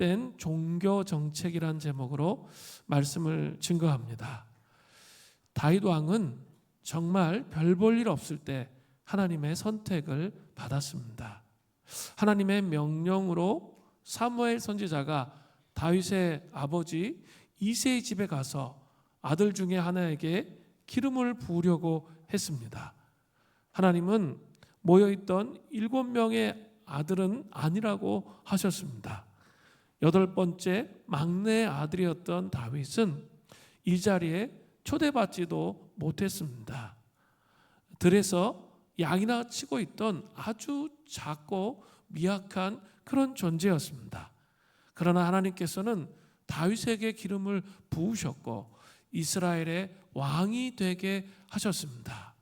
잘못된 종교 정책이란 제목으로 말씀을 증거합니다. 다윗 왕은 정말 별 볼 일 없을 때 하나님의 선택을 받았습니다. 하나님의 명령으로 사무엘 선지자가 다윗의 아버지 이새의 집에 가서 아들 중에 하나에게 기름을 부으려고 했습니다. 하나님은 모여있던 7명의 아들은 아니라고 하셨습니다. 8번째 막내 아들이었던 다윗은 이 자리에 초대받지도 못했습니다. 들에서 양이나 치고 있던 아주 작고 미약한 그런 존재였습니다. 그러나 하나님께서는 다윗에게 기름을 부으셨고 이스라엘의 왕이 되게 하셨습니다.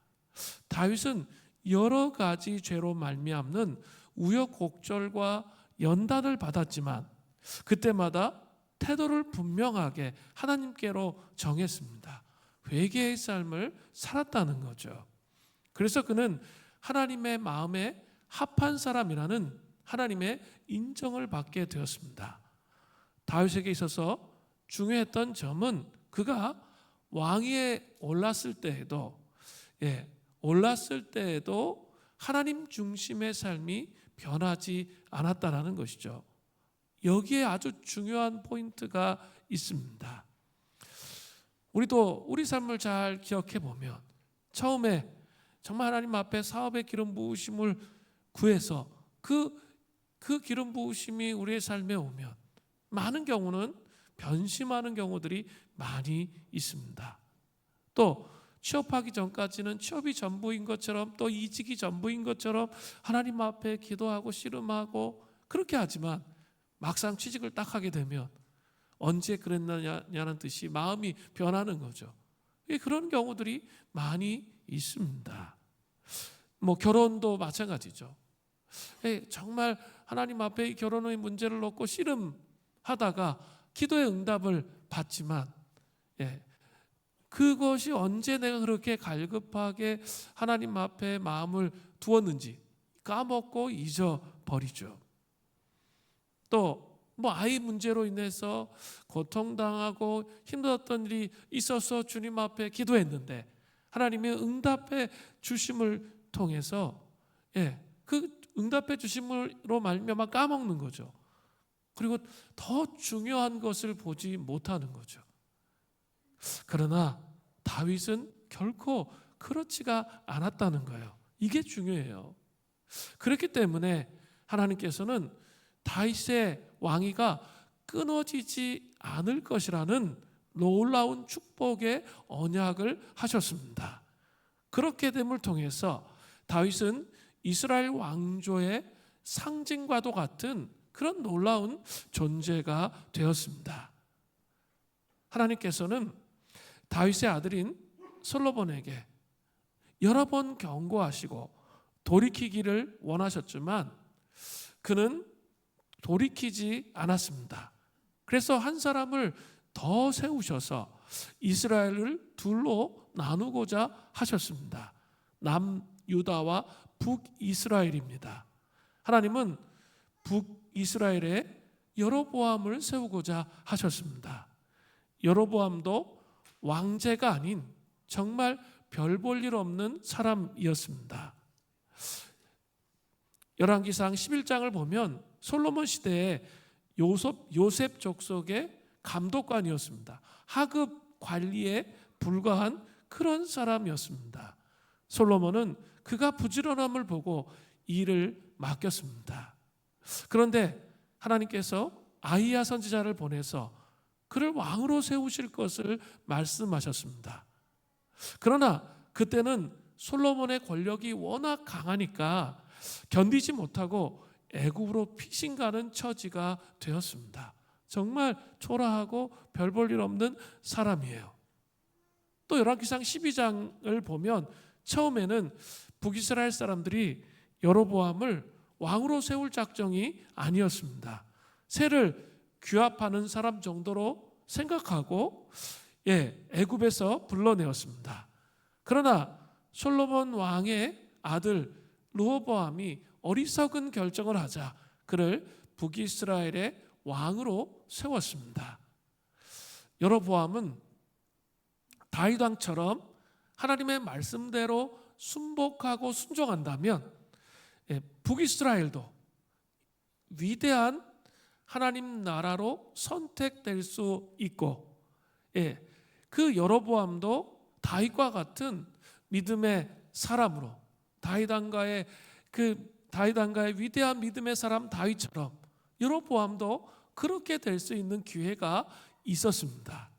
다윗은 여러 가지 죄로 말미암는 우여곡절과 연단을 받았지만 그때마다 태도를 분명하게 하나님께로 정했습니다. 회개의 삶을 살았다는 거죠. 그래서 그는 하나님의 마음에 합한 사람이라는 하나님의 인정을 받게 되었습니다. 다윗에게 있어서 중요했던 점은 그가 왕위에 올랐을 때에도 하나님 중심의 삶이 변하지 않았다는 것이죠. 여기에 아주 중요한 포인트가 있습니다. 우리도 우리 삶을 잘 기억해 보면 처음에 정말 하나님 앞에 사업의 기름 부으심을 구해서 그 기름 부으심이 우리의 삶에 오면 많은 경우는 변심하는 경우들이 많이 있습니다. 또 취업하기 전까지는 취업이 전부인 것처럼 또 이직이 전부인 것처럼 하나님 앞에 기도하고 씨름하고 그렇게 하지만 막상 취직을 딱 하게 되면 언제 그랬느냐는 듯이 마음이 변하는 거죠. 그런 경우들이 많이 있습니다. 결혼도 마찬가지죠. 정말 하나님 앞에 이 결혼의 문제를 놓고 씨름하다가 기도의 응답을 받지만 그것이 언제 내가 그렇게 갈급하게 하나님 앞에 마음을 두었는지 까먹고 잊어버리죠. 또 아이 문제로 인해서 고통당하고 힘들었던 일이 있어서 주님 앞에 기도했는데 하나님의 응답해 주심을 통해서 그 응답해 주심으로 말미암아 까먹는 거죠. 그리고 더 중요한 것을 보지 못하는 거죠. 그러나 다윗은 결코 그렇지가 않았다는 거예요. 이게 중요해요. 그렇기 때문에 하나님께서는 다윗의 왕위가 끊어지지 않을 것이라는 놀라운 축복의 언약을 하셨습니다. 그렇게 됨을 통해서 다윗은 이스라엘 왕조의 상징과도 같은 그런 놀라운 존재가 되었습니다. 하나님께서는 다윗의 아들인 솔로몬에게 여러 번 경고하시고 돌이키기를 원하셨지만 그는 돌이키지 않았습니다. 그래서 한 사람을 더 세우셔서 이스라엘을 둘로 나누고자 하셨습니다. 남유다와 북이스라엘입니다. 하나님은 북이스라엘에 여로보암을 세우고자 하셨습니다. 여로보암도 왕제가 아닌 정말 별 볼 일 없는 사람이었습니다. 열왕기상 11장을 보면 솔로몬 시대에 요셉 족속의 감독관이었습니다. 하급 관리에 불과한 그런 사람이었습니다. 솔로몬은 그가 부지런함을 보고 일을 맡겼습니다. 그런데 하나님께서 아히야 선지자를 보내서 그를 왕으로 세우실 것을 말씀하셨습니다. 그러나 그때는 솔로몬의 권력이 워낙 강하니까 견디지 못하고 애굽으로 피신가는 처지가 되었습니다. 정말 초라하고 별 볼 일 없는 사람이에요. 또 열왕기상 12장을 보면 처음에는 북이스라엘 사람들이 여로보암을 왕으로 세울 작정이 아니었습니다. 새를 규합하는 사람 정도로 생각하고 애굽에서 불러내었습니다. 그러나 솔로몬 왕의 아들 르호보암이 어리석은 결정을 하자 그를 북이스라엘의 왕으로 세웠습니다. 여로보암은 다윗 왕처럼 하나님의 말씀대로 순복하고 순종한다면 북이스라엘도 위대한 하나님 나라로 선택될 수 있고, 그 여로보암도 다윗과 같은 믿음의 사람으로 다윗 왕가의 위대한 믿음의 사람 다윗처럼 여로보암도 그렇게 될 수 있는 기회가 있었습니다.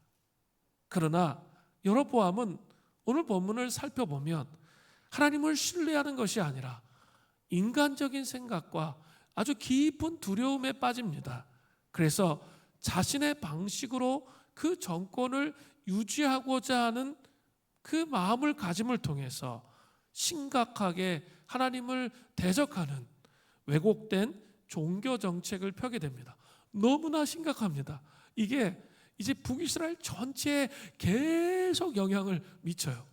그러나 여로보암은 오늘 본문을 살펴보면 하나님을 신뢰하는 것이 아니라 인간적인 생각과 아주 깊은 두려움에 빠집니다. 그래서 자신의 방식으로 그 정권을 유지하고자 하는 그 마음을 가짐을 통해서 심각하게 하나님을 대적하는 왜곡된 종교 정책을 펴게 됩니다. 너무나 심각합니다. 이게 이제 북이스라엘 전체에 계속 영향을 미쳐요.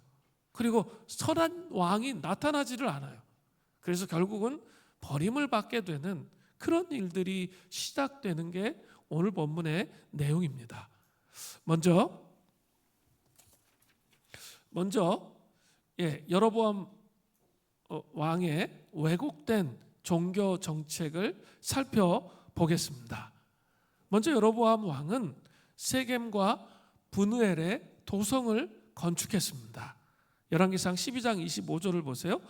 그리고 선한 왕이 나타나지를 않아요. 그래서 결국은 버림을 받게 되는 그런 일들이 시작되는 게 오늘 본문의 내용입니다. 먼저 여로보암 왕의 왜곡된 종교 정책을 살펴보겠습니다. 먼저 여로보암 왕은 세겜과 분우엘의 도성을 건축했습니다. 열왕기상 12장 25절을 보세요.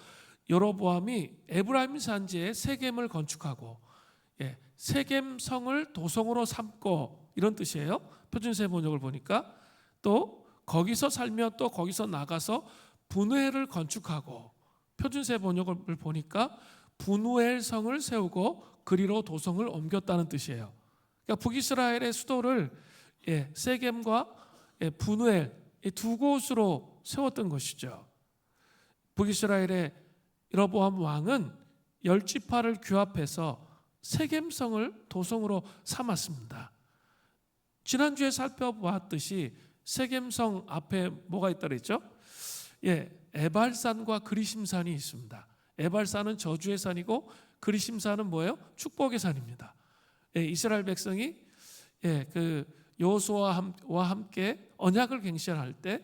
여로보암이 에브라임 산지에 세겜을 건축하고 세겜 성을 도성으로 삼고, 이런 뜻이에요. 표준세 번역을 보니까. 또 거기서 살며 또 거기서 나가서 분우엘을 건축하고, 표준세 번역을 보니까 분우엘 성을 세우고 그리로 도성을 옮겼다는 뜻이에요. 그러니까 북이스라엘의 수도를 세겜과 분우엘 두 곳으로 세웠던 것이죠. 북이스라엘의 여로보암 왕은 10지파를 규합해서 세겜성을 도성으로 삼았습니다. 지난주에 살펴보았듯이 세겜성 앞에 뭐가 있다 그랬죠? 에발산과 그리심산이 있습니다. 에발산은 저주의 산이고 그리심산은 뭐예요? 축복의 산입니다. 이스라엘 백성이 그 여호수아와 함께 언약을 갱신할 때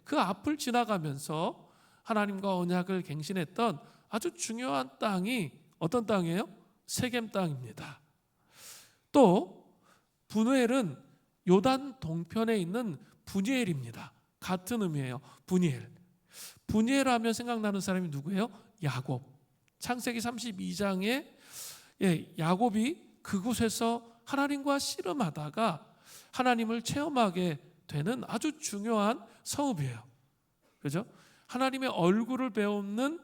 그 앞을 지나가면서 하나님과 언약을 갱신했던 아주 중요한 땅이 어떤 땅이에요? 세겜 땅입니다. 또 분우엘은 요단 동편에 있는 분이엘입니다. 같은 의미예요. 분이엘. 분이엘 하면 생각나는 사람이 누구예요? 야곱. 창세기 32장에 야곱이 그곳에서 하나님과 씨름하다가 하나님을 체험하게 되는 아주 중요한 성읍이에요. 그죠? 하나님의 얼굴을 배우는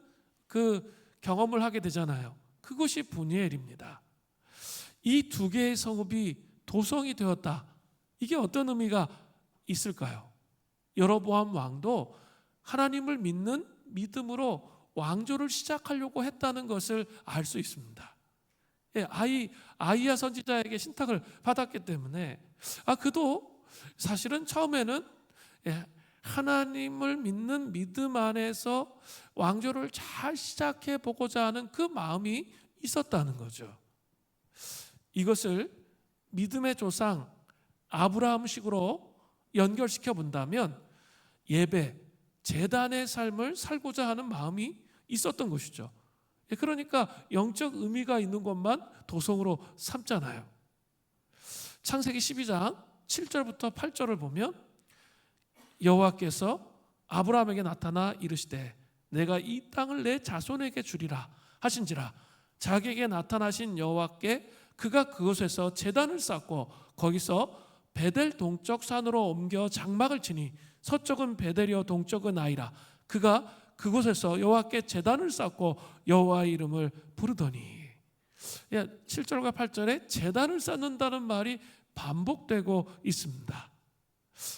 그 경험을 하게 되잖아요. 그것이 분이엘입니다. 이 두 개의 성읍이 도성이 되었다. 이게 어떤 의미가 있을까요? 여로보암 왕도 하나님을 믿는 믿음으로 왕조를 시작하려고 했다는 것을 알 수 있습니다. 아이야 선지자에게 신탁을 받았기 때문에 그도 사실은 처음에는 하나님을 믿는 믿음 안에서 왕조를 잘 시작해 보고자 하는 그 마음이 있었다는 거죠. 이것을 믿음의 조상 아브라함식으로 연결시켜 본다면 예배, 제단의 삶을 살고자 하는 마음이 있었던 것이죠. 그러니까 영적 의미가 있는 것만 도성으로 삼잖아요. 창세기 12장 7절부터 8절을 보면 여호와께서 아브라함에게 나타나 이르시되 내가 이 땅을 내 자손에게 주리라 하신지라 자기에게 나타나신 여호와께 그가 그곳에서 제단을 쌓고 거기서 베델 동쪽 산으로 옮겨 장막을 치니 서쪽은 베델이요 동쪽은 아이라 그가 그곳에서 여호와께 제단을 쌓고 여호와의 이름을 부르더니 7절과 8절에 제단을 쌓는다는 말이 반복되고 있습니다.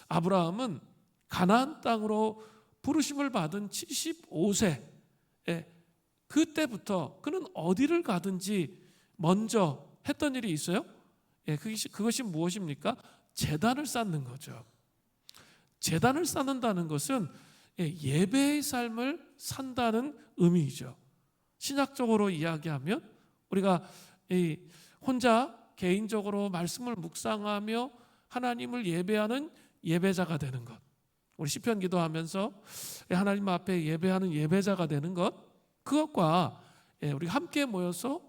아브라함은 가나안 땅으로 부르심을 받은 75세 그때부터 그는 어디를 가든지 먼저 했던 일이 있어요. 그것이 무엇입니까? 제단을 쌓는 거죠. 제단을 쌓는다는 것은 예배의 삶을 산다는 의미이죠. 신학적으로 이야기하면 우리가 혼자 개인적으로 말씀을 묵상하며 하나님을 예배하는 예배자가 되는 것, 우리 시편 기도하면서 하나님 앞에 예배하는 예배자가 되는 것, 그것과 우리 함께 모여서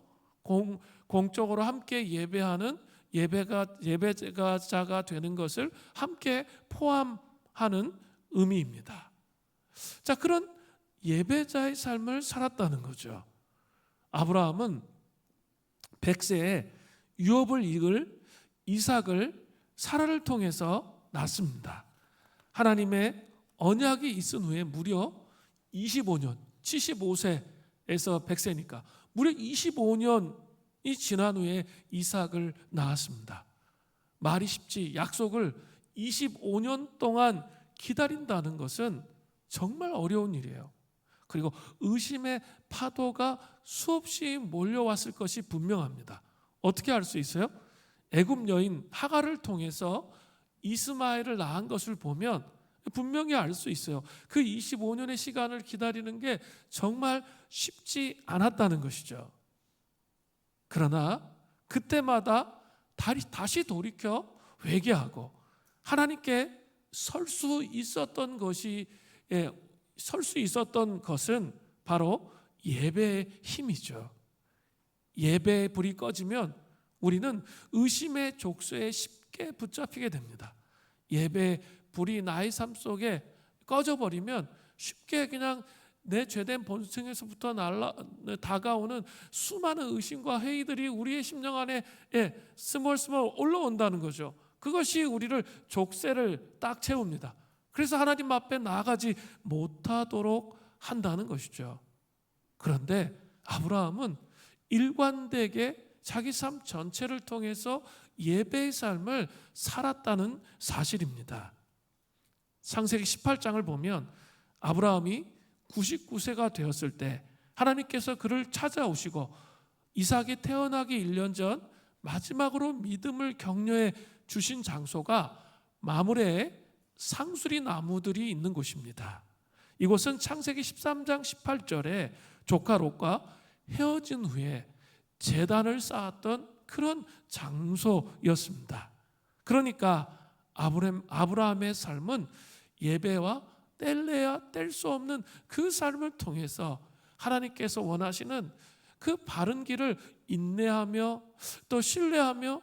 공적으로 함께 예배하는 예배자가 되는 것을 함께 포함하는 의미입니다. 자, 그런 예배자의 삶을 살았다는 거죠. 아브라함은 100세에 유업을 이을 이삭을 사라를 통해서 낳습니다. 하나님의 언약이 있은 후에 무려 25년, 75세에서 100세니까 무려 25년이 지난 후에 이삭을 낳았습니다. 말이 쉽지 약속을 25년 동안 기다린다는 것은 정말 어려운 일이에요. 그리고 의심의 파도가 수없이 몰려왔을 것이 분명합니다. 어떻게 알 수 있어요? 애굽 여인 하갈을 통해서 이스마엘을 낳은 것을 보면 분명히 알 수 있어요. 그 25년의 시간을 기다리는 게 정말 쉽지 않았다는 것이죠. 그러나 그때마다 다시 돌이켜 회개하고 하나님께 설 수 있었던 것은 바로 예배의 힘이죠. 예배의 불이 꺼지면 우리는 의심의 족쇄에 쉽게 붙잡히게 됩니다. 예배의 불이 나의 삶 속에 꺼져버리면 쉽게 그냥 내 죄된 본성에서부터 다가오는 수많은 의심과 회의들이 우리의 심령 안에 스멀스멀 올라온다는 거죠. 그것이 우리를 족쇄를 딱 채웁니다. 그래서 하나님 앞에 나아가지 못하도록 한다는 것이죠. 그런데 아브라함은 일관되게 자기 삶 전체를 통해서 예배의 삶을 살았다는 사실입니다. 창세기 18장을 보면 아브라함이 99세가 되었을 때 하나님께서 그를 찾아오시고 이삭이 태어나기 1년 전 마지막으로 믿음을 격려해 주신 장소가 마므레의 상수리 나무들이 있는 곳입니다. 이곳은 창세기 13장 18절에 조카 롯과 헤어진 후에 제단을 쌓았던 그런 장소였습니다. 그러니까 아브라함의 삶은 예배와 뗄래야 뗄 수 없는 그 삶을 통해서 하나님께서 원하시는 그 바른 길을 인내하며 또 신뢰하며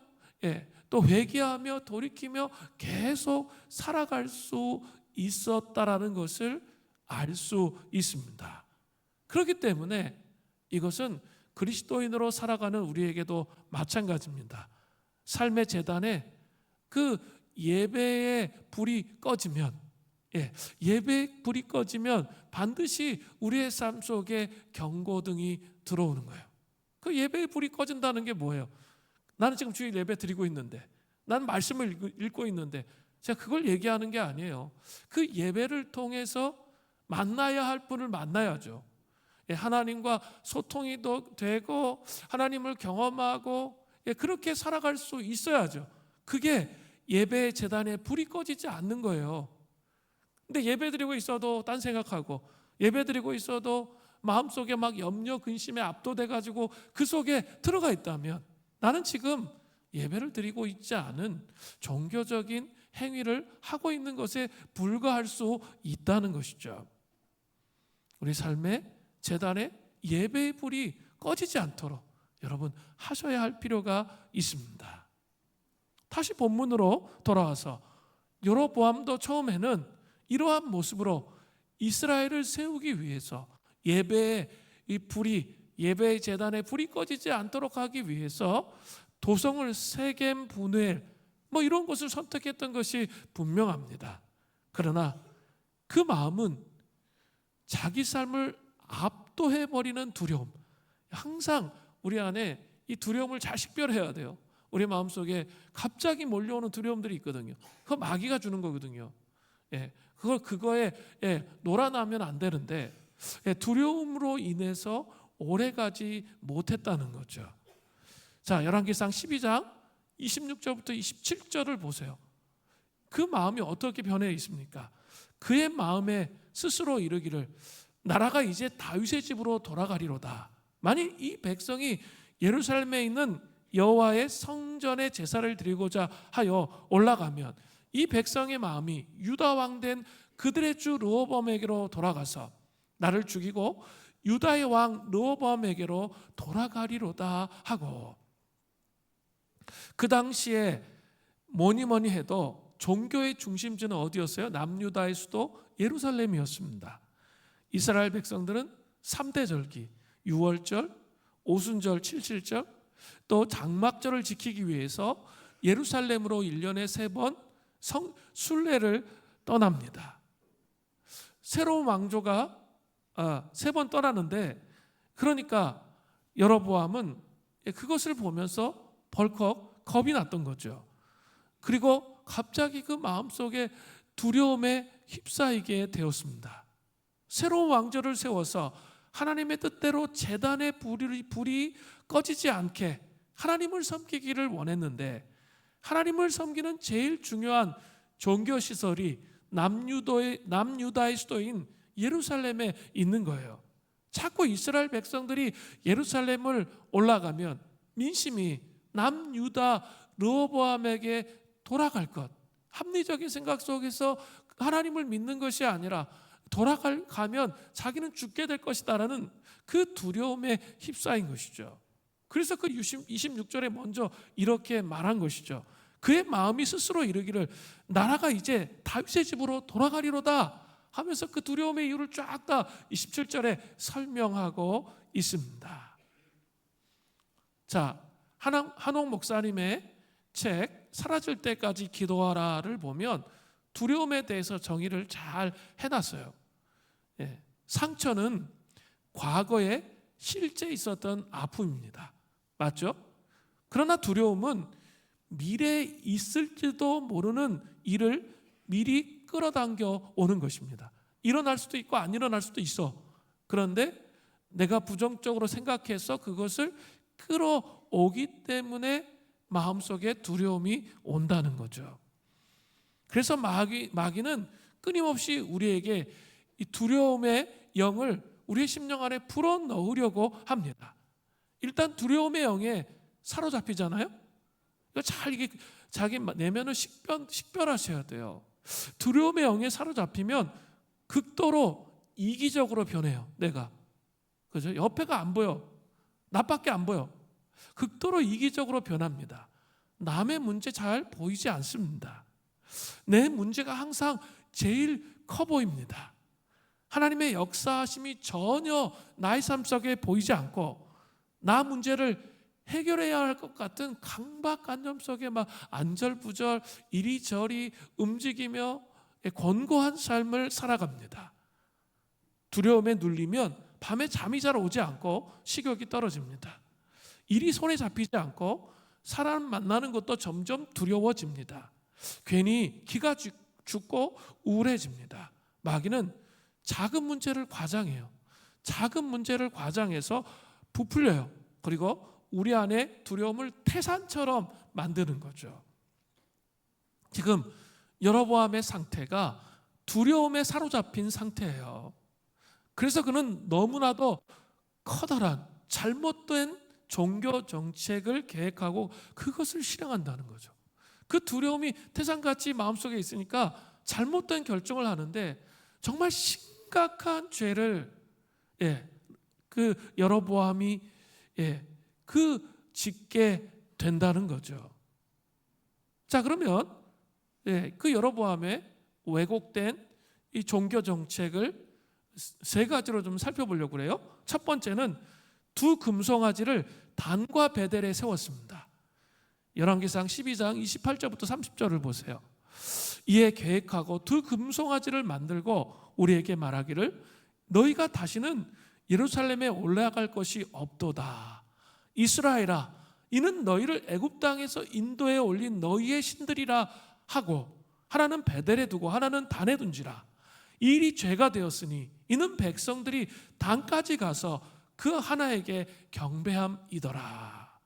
또 회개하며 돌이키며 계속 살아갈 수 있었다라는 것을 알 수 있습니다. 그렇기 때문에 이것은 그리스도인으로 살아가는 우리에게도 마찬가지입니다. 삶의 재단에 그 예배의 불이 꺼지면 예배의 불이 꺼지면 반드시 우리의 삶 속에 경고등이 들어오는 거예요. 그 예배의 불이 꺼진다는 게 뭐예요? 나는 지금 주일 예배 드리고 있는데, 나는 말씀을 읽고 있는데 제가 그걸 얘기하는 게 아니에요. 그 예배를 통해서 만나야 할 분을 만나야죠. 하나님과 소통이 되고 하나님을 경험하고 그렇게 살아갈 수 있어야죠. 그게 예배의 재단에 불이 꺼지지 않는 거예요. 근데 예배 드리고 있어도 딴 생각하고 예배 드리고 있어도 마음속에 막 염려 근심에 압도돼가지고 그 속에 들어가 있다면 나는 지금 예배를 드리고 있지 않은 종교적인 행위를 하고 있는 것에 불과할 수 있다는 것이죠. 우리 삶의 재단에 예배의 불이 꺼지지 않도록 여러분 하셔야 할 필요가 있습니다. 다시 본문으로 돌아와서 여로보암도 처음에는 이러한 모습으로 이스라엘을 세우기 위해서 예배의 재단에 불이 꺼지지 않도록 하기 위해서 도성을 세겜 분회엘 이런 것을 선택했던 것이 분명합니다. 그러나 그 마음은 자기 삶을 압도해버리는 두려움, 항상 우리 안에 이 두려움을 잘 식별해야 돼요. 우리 마음속에 갑자기 몰려오는 두려움들이 있거든요. 그거 마귀가 주는 거거든요. 그거에 놀아나면 안 되는데 두려움으로 인해서 오래가지 못했다는 거죠. 자, 열왕기상 12장 26절부터 27절을 보세요. 그 마음이 어떻게 변해 있습니까? 그의 마음에 스스로 이르기를 나라가 이제 다윗의 집으로 돌아가리로다. 만일 이 백성이 예루살렘에 있는 여호와의 성전에 제사를 드리고자 하여 올라가면 이 백성의 마음이 유다 왕 된 그들의 주 르호보암에게로 돌아가서 나를 죽이고 유다의 왕 르호보암에게로 돌아가리로다 하고, 그 당시에 뭐니 해도 종교의 중심지는 어디였어요? 남유다의 수도 예루살렘이었습니다. 이스라엘 백성들은 3대 절기, 유월절, 오순절, 칠칠절, 또 장막절을 지키기 위해서 예루살렘으로 1년에 3번 순례를 떠납니다. 새로운 왕조가 3번 떠나는데, 그러니까 여로보암은 그것을 보면서 벌컥 겁이 났던 거죠. 그리고 갑자기 그 마음속에 두려움에 휩싸이게 되었습니다. 새로운 왕조를 세워서 하나님의 뜻대로 제단의 불이 꺼지지 않게 하나님을 섬기기를 원했는데, 하나님을 섬기는 제일 중요한 종교시설이 남유다의 수도인 예루살렘에 있는 거예요. 자꾸 이스라엘 백성들이 예루살렘을 올라가면 민심이 남유다 르호보암에게 돌아갈 것, 합리적인 생각 속에서 하나님을 믿는 것이 아니라 돌아가면 자기는 죽게 될 것이다라는 그 두려움에 휩싸인 것이죠. 그래서 그 26절에 먼저 이렇게 말한 것이죠. 그의 마음이 스스로 이르기를 나라가 이제 다윗의 집으로 돌아가리로다 하면서 그 두려움의 이유를 쫙 다 27절에 설명하고 있습니다. 자, 한옥 목사님의 책 사라질 때까지 기도하라를 보면 두려움에 대해서 정의를 잘 해놨어요. 상처는 과거에 실제 있었던 아픔입니다. 맞죠? 그러나 두려움은 미래에 있을지도 모르는 일을 미리 끌어당겨 오는 것입니다. 일어날 수도 있고 안 일어날 수도 있어. 그런데 내가 부정적으로 생각해서 그것을 끌어오기 때문에 마음속에 두려움이 온다는 거죠. 그래서 마귀는 끊임없이 우리에게 이 두려움의 영을 우리의 심령 안에 불어넣으려고 합니다. 일단 두려움의 영에 사로잡히잖아요. 잘 이게 자기 내면을 식별하셔야 돼요. 두려움의 영에 사로잡히면 극도로 이기적으로 변해요. 내가 그죠? 옆에가 안 보여, 나밖에 안 보여. 극도로 이기적으로 변합니다. 남의 문제 잘 보이지 않습니다. 내 문제가 항상 제일 커 보입니다. 하나님의 역사하심이 전혀 나의 삶 속에 보이지 않고 나 문제를 해결해야 할 것 같은 강박관념 속에 막 안절부절 이리저리 움직이며 권고한 삶을 살아갑니다. 두려움에 눌리면 밤에 잠이 잘 오지 않고 식욕이 떨어집니다. 일이 손에 잡히지 않고 사람 만나는 것도 점점 두려워집니다. 괜히 기가 죽고 우울해집니다. 마귀는 작은 문제를 과장해요. 작은 문제를 과장해서 부풀려요. 그리고 우리 안에 두려움을 태산처럼 만드는 거죠. 지금 여로보암의 상태가 두려움에 사로잡힌 상태예요. 그래서 그는 너무나도 커다란 잘못된 종교 정책을 계획하고 그것을 실행한다는 거죠. 그 두려움이 태산같이 마음속에 있으니까 잘못된 결정을 하는데 정말 심각한 죄를 그 여로보암이 짓게 된다는 거죠. 자, 그러면 그 여로보암의 왜곡된 이 종교 정책을 3가지로 좀 살펴보려고 그래요. 첫 번째는 두 금송아지를 단과 베델에 세웠습니다. 열왕기상 12장 28절부터 30절을 보세요. 이에 계획하고 두 금송아지를 만들고 우리에게 말하기를 너희가 다시는 예루살렘에 올라갈 것이 없도다. 이스라엘아, 이는 너희를 애굽 땅에서 인도에 올린 너희의 신들이라 하고 하나는 베델에 두고 하나는 단에 둔지라. 이 일이 죄가 되었으니 이는 백성들이 단까지 가서 그 하나에게 경배함이더라.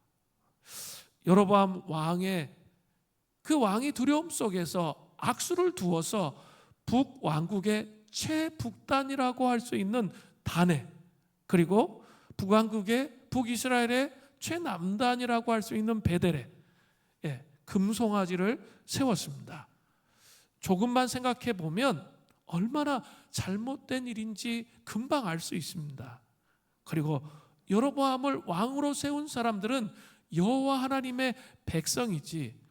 여로보암 왕의 그 왕이 두려움 속에서 악수를 두어서 북왕국의 최북단이라고 할 수 있는 단에, 그리고 북왕국의 북이스라엘의 최남단이라고 할 수 있는 베델에 금송아지를 세웠습니다. 조금만 생각해 보면 얼마나 잘못된 일인지 금방 알 수 있습니다. 그리고 여로보암을 왕으로 세운 사람들은 여호와 하나님의 백성이지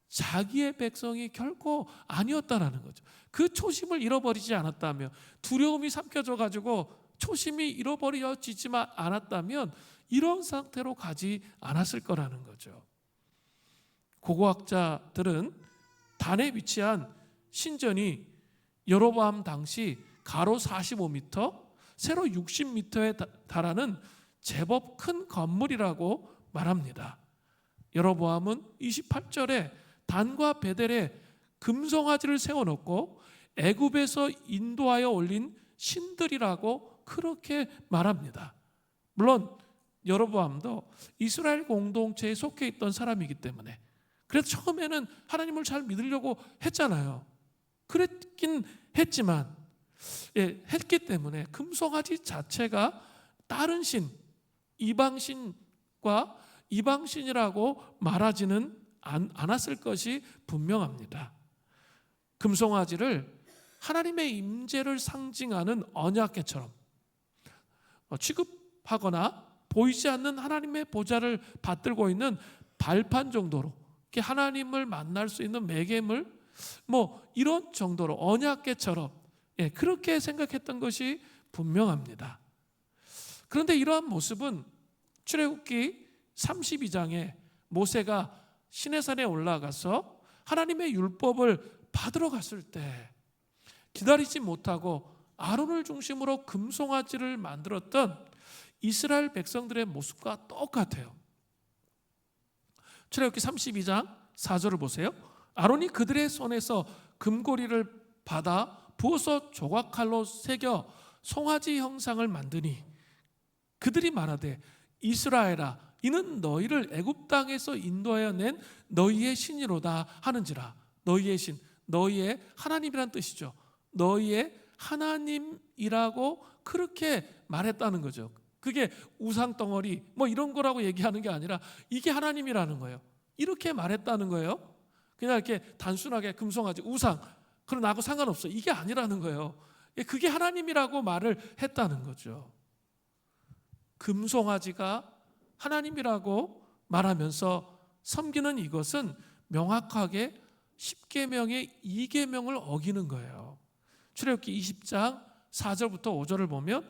자기의 백성이 결코 아니었다라는 거죠. 그 초심을 잃어버리지 않았다면, 두려움이 삼켜져 가지고 초심이 잃어버려지지 않았다면 이런 상태로 가지 않았을 거라는 거죠. 고고학자들은 단에 위치한 신전이 여로보암 당시 가로 45m, 세로 60m에 달하는 제법 큰 건물이라고 말합니다. 여로보암은 28절에 단과 베델에 금송아지를 세워놓고 애굽에서 인도하여 올린 신들이라고 그렇게 말합니다. 물론 여로보암도 이스라엘 공동체에 속해 있던 사람이기 때문에, 그래서 처음에는 하나님을 잘 믿으려고 했잖아요. 그랬긴 했지만 했기 때문에 금송아지 자체가 다른 신, 이방신과 이방신이라고 말하지는 않았을 것이 분명합니다. 금송아지를 하나님의 임재를 상징하는 언약궤처럼 취급하거나 보이지 않는 하나님의 보좌를 받들고 있는 발판 정도로 하나님을 만날 수 있는 매개물, 이런 정도로 언약궤처럼 그렇게 생각했던 것이 분명합니다. 그런데 이러한 모습은 출애굽기 32장에 모세가 시내산에 올라가서 하나님의 율법을 받으러 갔을 때 기다리지 못하고 아론을 중심으로 금송아지를 만들었던 이스라엘 백성들의 모습과 똑같아요. 출애굽기 32장 4절을 보세요. 아론이 그들의 손에서 금고리를 받아 부어서 조각칼로 새겨 송아지 형상을 만드니 그들이 말하되 이스라엘아, 이는 너희를 애굽 땅에서 인도하여 낸 너희의 신이로다 하는지라. 너희의 신, 너희의 하나님이란 뜻이죠. 너희의 하나님이라고 그렇게 말했다는 거죠. 그게 우상 덩어리 이런 거라고 얘기하는 게 아니라 이게 하나님이라는 거예요. 이렇게 말했다는 거예요. 그냥 이렇게 단순하게 금송아지, 우상, 그럼 나하고 상관없어, 이게 아니라는 거예요. 그게 하나님이라고 말을 했다는 거죠. 금송아지가 하나님이라고 말하면서 섬기는 이것은 명확하게 10계명의 2계명을 어기는 거예요. 출애굽기 20장 4절부터 5절을 보면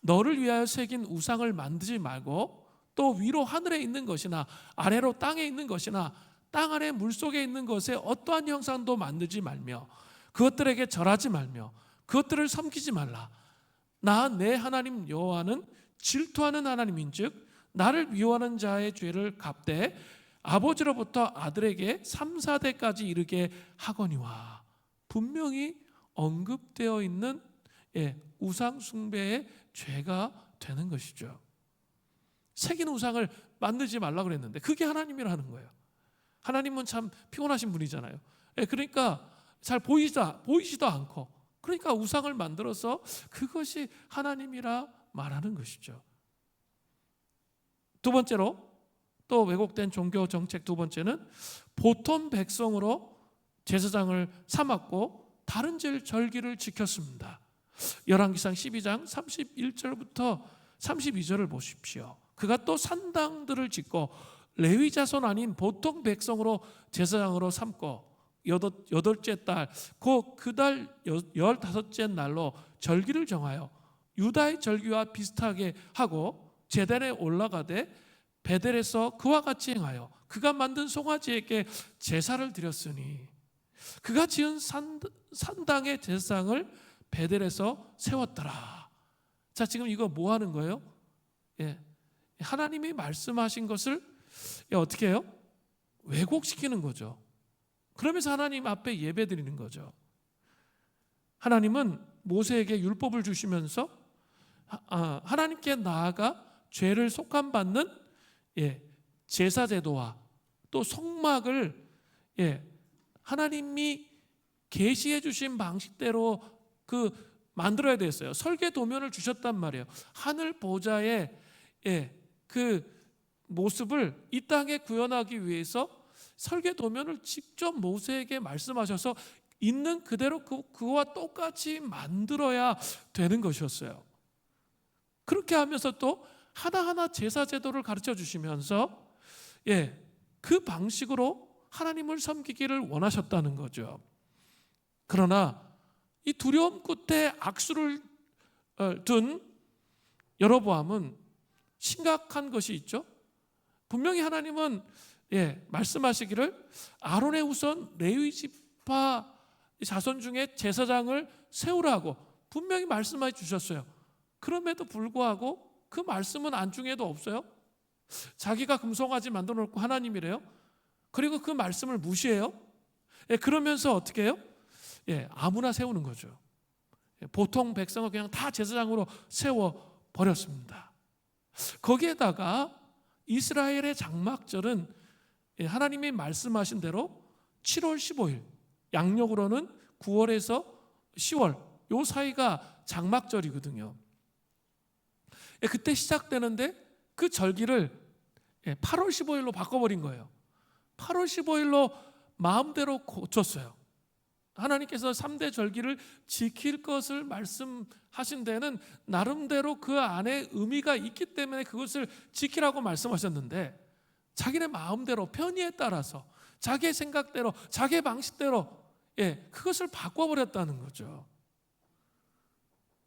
너를 위하여 새긴 우상을 만들지 말고 또 위로 하늘에 있는 것이나 아래로 땅에 있는 것이나 땅 아래 물속에 있는 것에 어떠한 형상도 만들지 말며 그것들에게 절하지 말며 그것들을 섬기지 말라. 나 내 하나님 여호와는 질투하는 하나님인즉 나를 미워하는 자의 죄를 갚되 아버지로부터 아들에게 3, 4대까지 이르게 하거니와. 분명히 언급되어 있는 우상 숭배의 죄가 되는 것이죠. 새긴 우상을 만들지 말라 그랬는데 그게 하나님이라는 거예요. 하나님은 참 피곤하신 분이잖아요. 그러니까 잘 보이지도 않고, 그러니까 우상을 만들어서 그것이 하나님이라 말하는 것이죠. 두 번째로, 또 왜곡된 종교 정책 두 번째는 보통 백성으로 제사장을 삼았고 다른 절기를 지켰습니다. 열왕기상 12장 31절부터 32절을 보십시오. 그가 또 산당들을 짓고 레위 자손 아닌 보통 백성으로 제사장으로 삼고 여덟째 달 그달 15째 날로 절기를 정하여 유다의 절기와 비슷하게 하고 제단에 올라가되 베델에서 그와 같이 행하여 그가 만든 송아지에게 제사를 드렸으니 그가 지은 산당의 제사장을 베델에서 세웠더라. 자, 지금 이거 뭐 하는 거예요? 하나님이 말씀하신 것을 어떻게 해요? 왜곡시키는 거죠. 그러면서 하나님 앞에 예배 드리는 거죠. 하나님은 모세에게 율법을 주시면서 하나님께 나아가 죄를 속감받는 제사제도와 또 성막을 하나님이 계시해 주신 방식대로 만들어야 됐어요. 설계 도면을 주셨단 말이에요. 하늘 보좌에 모습을 이 땅에 구현하기 위해서 설계 도면을 직접 모세에게 말씀하셔서 있는 그대로 그와 똑같이 만들어야 되는 것이었어요. 그렇게 하면서 또 하나하나 제사 제도를 가르쳐 주시면서 그 방식으로 하나님을 섬기기를 원하셨다는 거죠. 그러나 이 두려움 끝에 악수를 둔 여로보암은 심각한 것이 있죠. 분명히 하나님은 말씀하시기를 아론의 후손 레위 지파 자손 중에 제사장을 세우라고 분명히 말씀해 주셨어요. 그럼에도 불구하고 그 말씀은 안중에도 없어요. 자기가 금송아지 만들어 놓고 하나님이래요. 그리고 그 말씀을 무시해요. 그러면서 어떻게 해요? 아무나 세우는 거죠. 보통 백성을 그냥 다 제사장으로 세워 버렸습니다. 거기에다가 이스라엘의 장막절은 하나님이 말씀하신 대로 7월 15일, 양력으로는 9월에서 10월 요 사이가 장막절이거든요. 그때 시작되는데 그 절기를 8월 15일로 바꿔버린 거예요. 8월 15일로 마음대로 고쳤어요. 하나님께서 3대 절기를 지킬 것을 말씀하신 데는 나름대로 그 안에 의미가 있기 때문에 그것을 지키라고 말씀하셨는데 자기네 마음대로 편의에 따라서 자기의 생각대로 자기의 방식대로 그것을 바꿔버렸다는 거죠.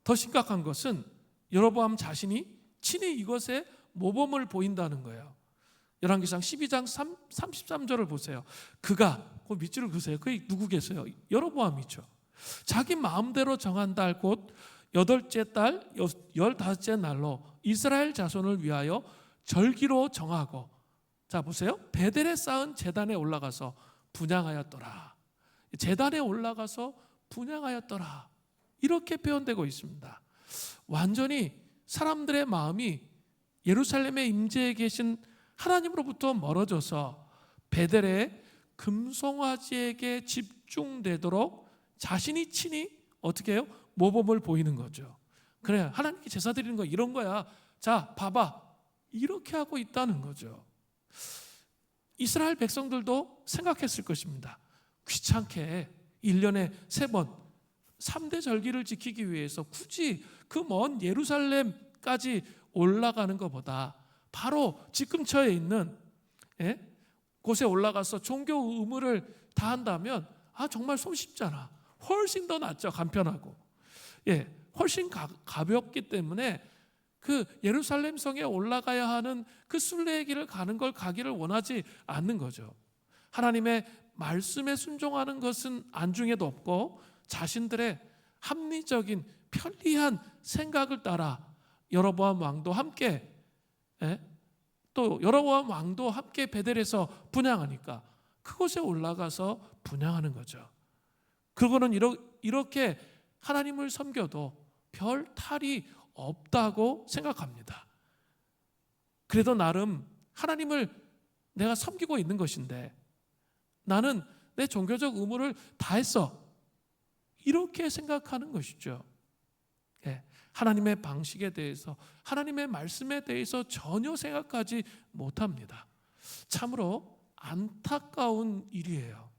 더 심각한 것은 여로보암 자신이 친히 이것에 모범을 보인다는 거예요. 열왕기상 12장 33절을 보세요. 그가 그 밑줄을 그으세요. 그게 누구겠어요? 여로보암이죠. 자기 마음대로 정한다 할 곧 8째 달 15째 날로 이스라엘 자손을 위하여 절기로 정하고, 자 보세요. 베델에 쌓은 제단에 올라가서 분향하였더라. 제단에 올라가서 분향하였더라. 이렇게 표현되고 있습니다. 완전히 사람들의 마음이 예루살렘의 임재에 계신 하나님으로부터 멀어져서 베델의 금송아지에게 집중되도록 자신이 친히 어떻게 해요? 모범을 보이는 거죠. 그래, 하나님께 제사 드리는 거 이런 거야. 자, 봐봐. 이렇게 하고 있다는 거죠. 이스라엘 백성들도 생각했을 것입니다. 귀찮게 1년에 3번 3대 절기를 지키기 위해서 굳이 그 먼 예루살렘까지 올라가는 것보다 바로 집 근처에 있는 곳에 올라가서 종교 의무를 다 한다면 정말 손쉽잖아. 훨씬 더 낫죠. 간편하고. 훨씬 가볍기 때문에 그 예루살렘 성에 올라가야 하는 그 순례의 길을 가는 걸 가기를 원하지 않는 거죠. 하나님의 말씀에 순종하는 것은 안중에도 없고 자신들의 합리적인 편리한 생각을 따라 여로보암 왕도 함께 또 여로보암 왕도 함께 베델에서 분향하니까 그곳에 올라가서 분향하는 거죠. 그거는 이렇게 하나님을 섬겨도 별 탈이 없다고 생각합니다. 그래도 나름 하나님을 내가 섬기고 있는 것인데 나는 내 종교적 의무를 다했어. 이렇게 생각하는 것이죠. 하나님의 방식에 대해서, 하나님의 말씀에 대해서 전혀 생각하지 못합니다. 참으로 안타까운 일이에요.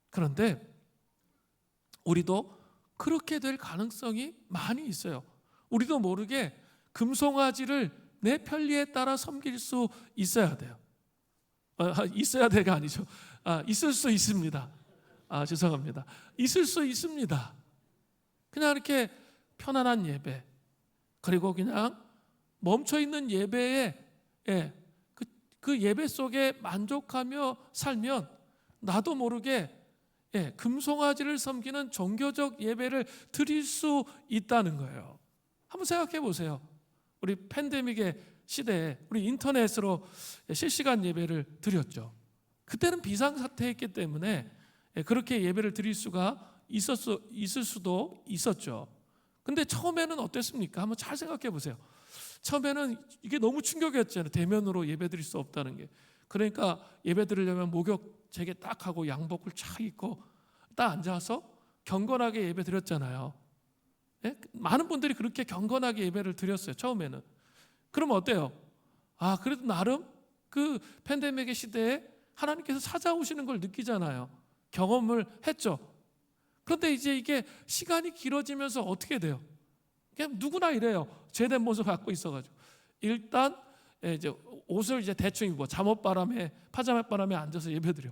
그런데 우리도 그렇게 될 가능성이 많이 있어요. 우리도 모르게 금송아지를 내 편리에 따라 섬길 수 있어야 돼요. 있어야 돼가 아니죠. 있을 수 있습니다. 죄송합니다. 있을 수 있습니다. 그냥 이렇게 편안한 예배, 그리고 그냥 멈춰있는 예배에 그 예배 속에 만족하며 살면 나도 모르게 금송아지를 섬기는 종교적 예배를 드릴 수 있다는 거예요. 한번 생각해 보세요. 우리 팬데믹의 시대에 우리 인터넷으로 실시간 예배를 드렸죠. 그때는 비상사태였기 때문에 그렇게 예배를 드릴 수가 있을 수도 있었죠. 근데 처음에는 어땠습니까? 한번 잘 생각해 보세요. 처음에는 이게 너무 충격이었잖아요. 대면으로 예배 드릴 수 없다는 게. 그러니까 예배 드리려면 목욕 재개 딱 하고 양복을 쫙 입고 딱 앉아서 경건하게 예배 드렸잖아요. 많은 분들이 그렇게 경건하게 예배를 드렸어요. 처음에는. 그럼 어때요? 그래도 나름 그 팬데믹의 시대에 하나님께서 찾아오시는 걸 느끼잖아요. 경험을 했죠. 그런데 이제 이게 시간이 길어지면서 어떻게 돼요? 그냥 누구나 이래요. 죄된 모습을 갖고 있어가지고 일단 이제 옷을 이제 대충 입고 잠옷바람에 파자마바람에 앉아서 예배드려.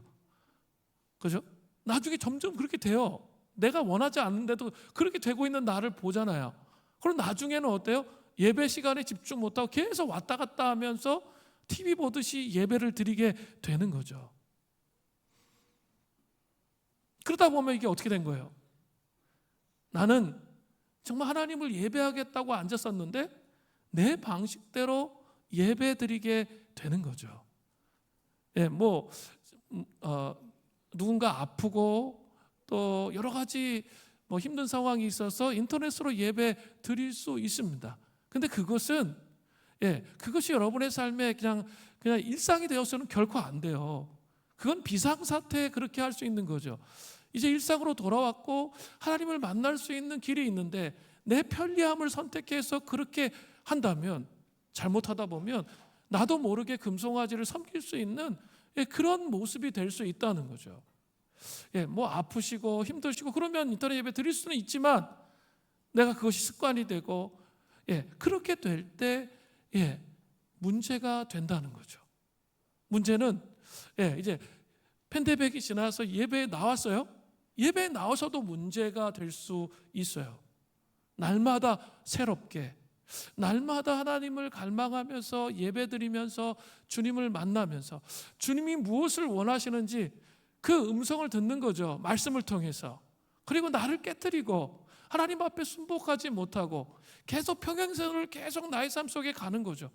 그죠? 나중에 점점 그렇게 돼요. 내가 원하지 않는데도 그렇게 되고 있는 나를 보잖아요. 그럼 나중에는 어때요? 예배 시간에 집중 못하고 계속 왔다 갔다 하면서 TV 보듯이 예배를 드리게 되는 거죠. 그러다 보면 이게 어떻게 된 거예요? 나는 정말 하나님을 예배하겠다고 앉았었는데 내 방식대로 예배 드리게 되는 거죠. 누군가 아프고 또 여러 가지 힘든 상황이 있어서 인터넷으로 예배 드릴 수 있습니다. 근데 그것은 그것이 여러분의 삶에 그냥 일상이 되어서는 결코 안 돼요. 그건 비상사태에 그렇게 할 수 있는 거죠. 이제 일상으로 돌아왔고 하나님을 만날 수 있는 길이 있는데 내 편리함을 선택해서 그렇게 한다면 잘못하다 보면 나도 모르게 금송아지를 섬길 수 있는 그런 모습이 될 수 있다는 거죠. 아프시고 힘드시고 그러면 인터넷 예배 드릴 수는 있지만 내가 그것이 습관이 되고 그렇게 될 때 문제가 된다는 거죠. 문제는 이제 팬데믹이 지나서 예배에 나왔어요. 예배에 나와서도 문제가 될 수 있어요. 날마다 새롭게 날마다 하나님을 갈망하면서 예배드리면서 주님을 만나면서 주님이 무엇을 원하시는지 그 음성을 듣는 거죠. 말씀을 통해서. 그리고 나를 깨뜨리고 하나님 앞에 순복하지 못하고 계속 평행선을 계속 나의 삶 속에 가는 거죠.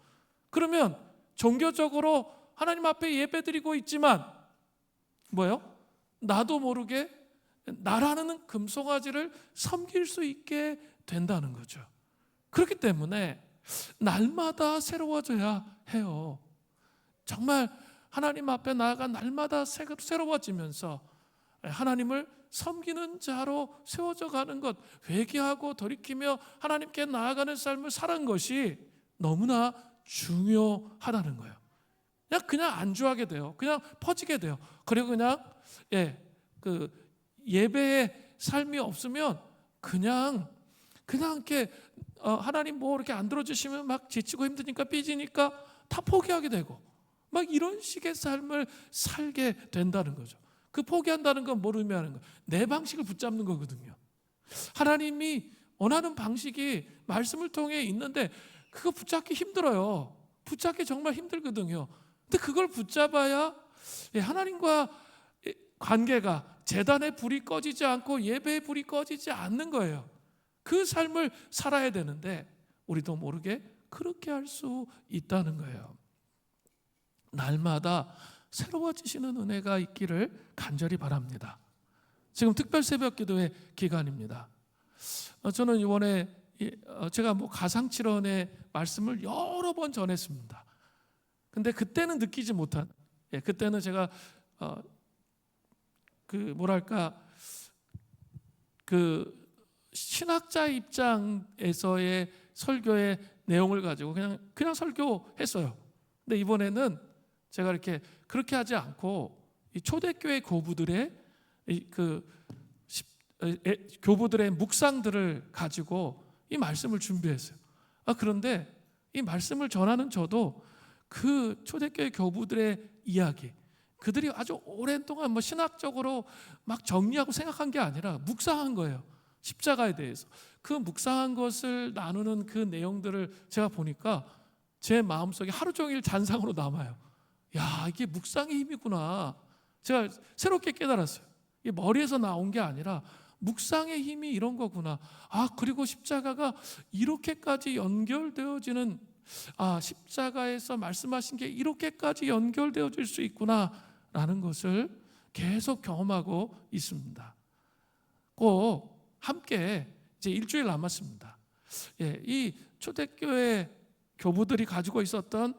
그러면 종교적으로 하나님 앞에 예배드리고 있지만 나도 모르게 나라는 금송아지를 섬길 수 있게 된다는 거죠. 그렇기 때문에 날마다 새로워져야 해요. 정말 하나님 앞에 나아가 날마다 새로워지면서 하나님을 섬기는 자로 세워져 가는 것, 회개하고 돌이키며 하나님께 나아가는 삶을 사는 것이 너무나 중요하다는 거예요. 그냥 안주하게 돼요. 그냥 퍼지게 돼요. 그리고 그냥 예배의 삶이 없으면 그냥 이렇게 하나님 이렇게 안 들어주시면 막 지치고 힘드니까 삐지니까 다 포기하게 되고 막 이런 식의 삶을 살게 된다는 거죠. 그 포기한다는 건 뭘 의미하는 거예요? 내 방식을 붙잡는 거거든요. 하나님이 원하는 방식이 말씀을 통해 있는데 그거 붙잡기 힘들어요. 붙잡기 정말 힘들거든요. 근데 그걸 붙잡아야 하나님과 관계가 제단의 불이 꺼지지 않고 예배의 불이 꺼지지 않는 거예요. 그 삶을 살아야 되는데 우리도 모르게 그렇게 할 수 있다는 거예요. 날마다 새로워지시는 은혜가 있기를 간절히 바랍니다. 지금 특별 새벽 기도의 기간입니다. 저는 이번에 제가 가상칠언의 말씀을 여러 번 전했습니다. 근데 그때는 느끼지 못한, 그때는 제가 신학자 입장에서의 설교의 내용을 가지고 그냥 설교했어요. 근데 이번에는 제가 그렇게 하지 않고 이 초대교회 교부들의 묵상들을 가지고 이 말씀을 준비했어요. 그런데 이 말씀을 전하는 저도 그 초대교회 교부들의 이야기, 그들이 아주 오랜 동안 신학적으로 막 정리하고 생각한 게 아니라 묵상한 거예요. 십자가에 대해서. 그 묵상한 것을 나누는 그 내용들을 제가 보니까 제 마음속에 하루 종일 잔상으로 남아요. 이게 묵상의 힘이구나. 제가 새롭게 깨달았어요. 이게 머리에서 나온 게 아니라 묵상의 힘이 이런 거구나. 그리고 십자가가 이렇게까지 연결되어지는, 십자가에서 말씀하신 게 이렇게까지 연결되어질 수 있구나라는 것을 계속 경험하고 있습니다. 꼭 함께 이제 일주일 남았습니다. 이 초대교회 교부들이 가지고 있었던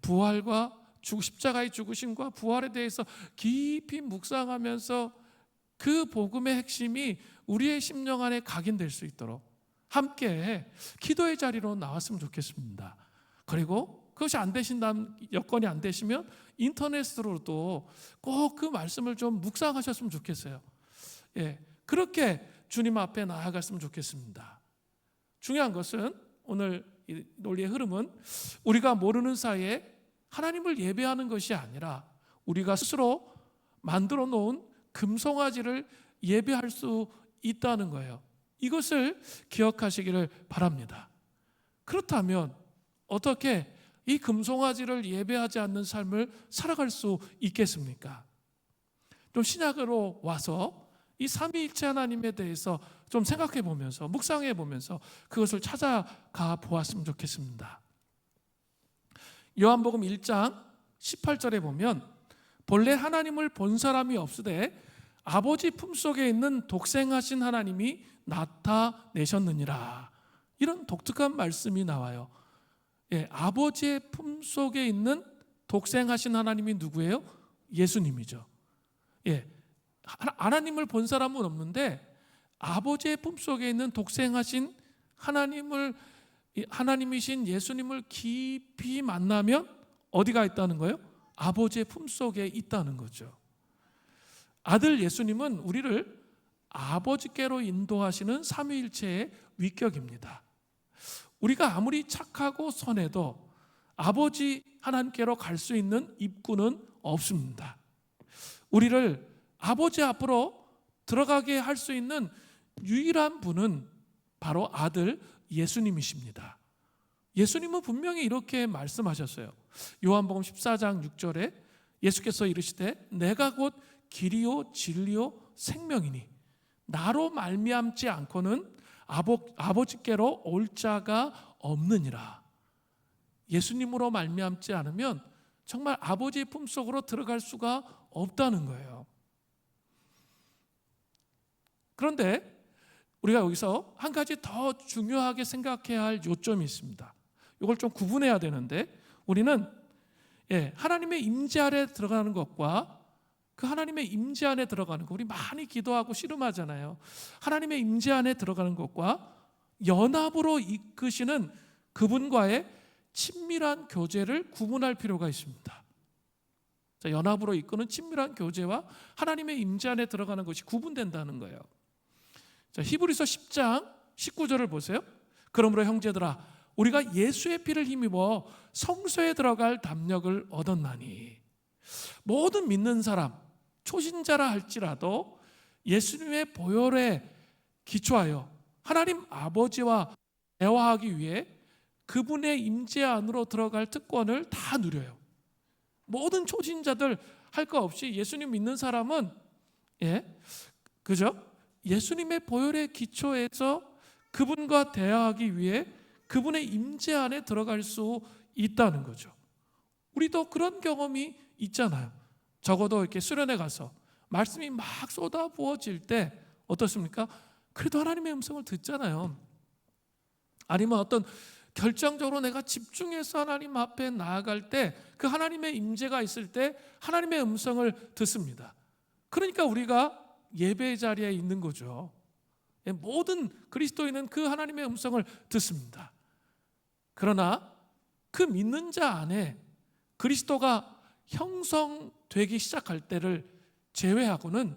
부활과 십자가의 죽으심과 부활에 대해서 깊이 묵상하면서 그 복음의 핵심이 우리의 심령 안에 각인될 수 있도록 함께 기도의 자리로 나왔으면 좋겠습니다. 그리고 그것이 안 되신다면, 여건이 안 되시면 인터넷으로도 꼭 그 말씀을 좀 묵상하셨으면 좋겠어요. 예, 그렇게 주님 앞에 나아갔으면 좋겠습니다. 중요한 것은 오늘 이 논리의 흐름은 우리가 모르는 사이에 하나님을 예배하는 것이 아니라 우리가 스스로 만들어 놓은 금송아지를 예배할 수 있다는 거예요. 이것을 기억하시기를 바랍니다. 그렇다면 어떻게 이 금송아지를 예배하지 않는 삶을 살아갈 수 있겠습니까? 좀 신약으로 와서 이 삼위일체 하나님에 대해서 좀 생각해 보면서, 묵상해 보면서 그것을 찾아가 보았으면 좋겠습니다. 요한복음 1장 18절에 보면 본래 하나님을 본 사람이 없으되 아버지 품속에 있는 독생하신 하나님이 나타내셨느니라. 이런 독특한 말씀이 나와요. 예, 아버지의 품속에 있는 독생하신 하나님이 누구예요? 예수님이죠. 예, 하나님을 본 사람은 없는데 아버지의 품속에 있는 독생하신 하나님이신 예수님을 깊이 만나면 어디가 있다는 거예요? 아버지의 품속에 있다는 거죠. 아들 예수님은 우리를 아버지께로 인도하시는 삼위일체의 위격입니다. 우리가 아무리 착하고 선해도 아버지 하나님께로 갈 수 있는 입구는 없습니다. 우리를 아버지 앞으로 들어가게 할 수 있는 유일한 분은 바로 아들 예수님이십니다. 예수님은 분명히 이렇게 말씀하셨어요. 요한복음 14장 6절에 예수께서 이르시되 내가 곧 길이요 진리요 생명이니 나로 말미암지 않고는 아버지께로 올 자가 없느니라. 예수님으로 말미암지 않으면 정말 아버지의 품속으로 들어갈 수가 없다는 거예요. 그런데 우리가 여기서 한 가지 더 중요하게 생각해야 할 요점이 있습니다. 이걸 좀 구분해야 되는데 우리는 하나님의 임재 아래 들어가는 것과 그 하나님의 임재 안에 들어가는 것, 우리 많이 기도하고 씨름하잖아요. 하나님의 임재 안에 들어가는 것과 연합으로 이끄시는 그분과의 친밀한 교제를 구분할 필요가 있습니다. 자, 연합으로 이끄는 친밀한 교제와 하나님의 임재 안에 들어가는 것이 구분된다는 거예요. 자, 히브리서 10장 19절을 보세요. 그러므로 형제들아 우리가 예수의 피를 힘입어 성소에 들어갈 담력을 얻었나니. 모든 믿는 사람, 초신자라 할지라도 예수님의 보혈에 기초하여 하나님 아버지와 대화하기 위해 그분의 임재 안으로 들어갈 특권을 다 누려요. 모든 초신자들 할 거 없이 예수님 믿는 사람은 그죠? 예수님의 보혈의 기초에서 그분과 대화하기 위해 그분의 임재 안에 들어갈 수 있다는 거죠. 우리도 그런 경험이 있잖아요. 적어도 이렇게 수련회 가서 말씀이 막 쏟아 부어질 때 어떻습니까? 그래도 하나님의 음성을 듣잖아요. 아니면 어떤 결정적으로 내가 집중해서 하나님 앞에 나아갈 때 그 하나님의 임재가 있을 때 하나님의 음성을 듣습니다. 그러니까 우리가 예배 자리에 있는 거죠. 모든 그리스도인은 그 하나님의 음성을 듣습니다. 그러나 그 믿는 자 안에 그리스도가 형성되기 시작할 때를 제외하고는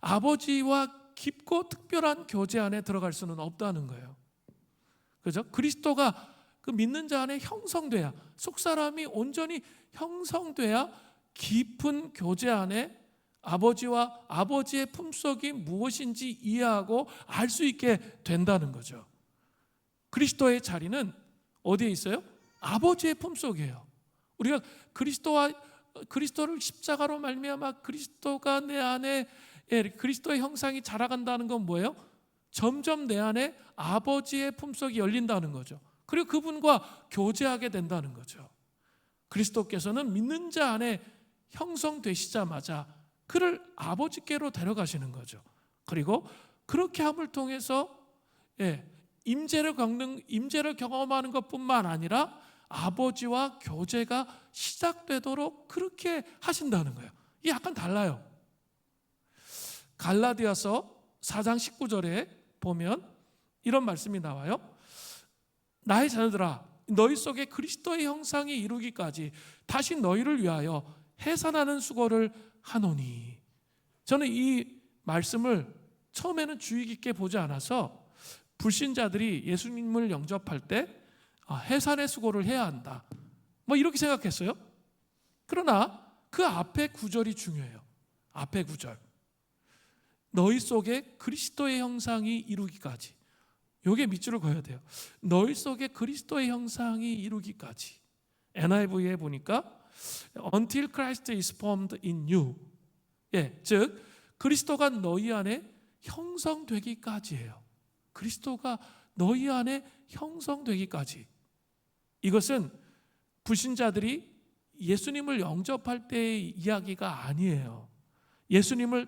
아버지와 깊고 특별한 교제 안에 들어갈 수는 없다는 거예요. 그죠? 그리스도가 그 믿는 자 안에 형성돼야, 속사람이 온전히 형성돼야 깊은 교제 안에 아버지와 아버지의 품속이 무엇인지 이해하고 알 수 있게 된다는 거죠. 그리스도의 자리는 어디에 있어요? 아버지의 품속이에요. 우리가 그리스도를 십자가로 말미암아 그리스도가 내 안에 그리스도의 형상이 자라간다는 건 뭐예요? 점점 내 안에 아버지의 품속이 열린다는 거죠. 그리고 그분과 교제하게 된다는 거죠. 그리스도께서는 믿는 자 안에 형성되시자마자 그를 아버지께로 데려가시는 거죠. 그리고 그렇게 함을 통해서 임재를 경험하는 것뿐만 아니라 아버지와 교제가 시작되도록 그렇게 하신다는 거예요. 이게 약간 달라요. 갈라디아서 4장 19절에 보면 이런 말씀이 나와요. 나의 자녀들아, 너희 속에 그리스도의 형상이 이루기까지 다시 너희를 위하여 해산하는 수고를 하노니. 저는 이 말씀을 처음에는 주의 깊게 보지 않아서 불신자들이 예수님을 영접할 때 해산의 수고를 해야 한다, 뭐 이렇게 생각했어요. 그러나 그 앞에 구절이 중요해요. 앞에 구절, 너희 속에 그리스도의 형상이 이루기까지. 요게 밑줄을 그어야 돼요. 너희 속에 그리스도의 형상이 이루기까지. NIV에 보니까 Until Christ is formed in you, 즉 그리스도가 너희 안에 형성되기까지예요. 그리스도가 너희 안에 형성되기까지. 이것은 불신자들이 예수님을 영접할 때의 이야기가 아니에요. 예수님을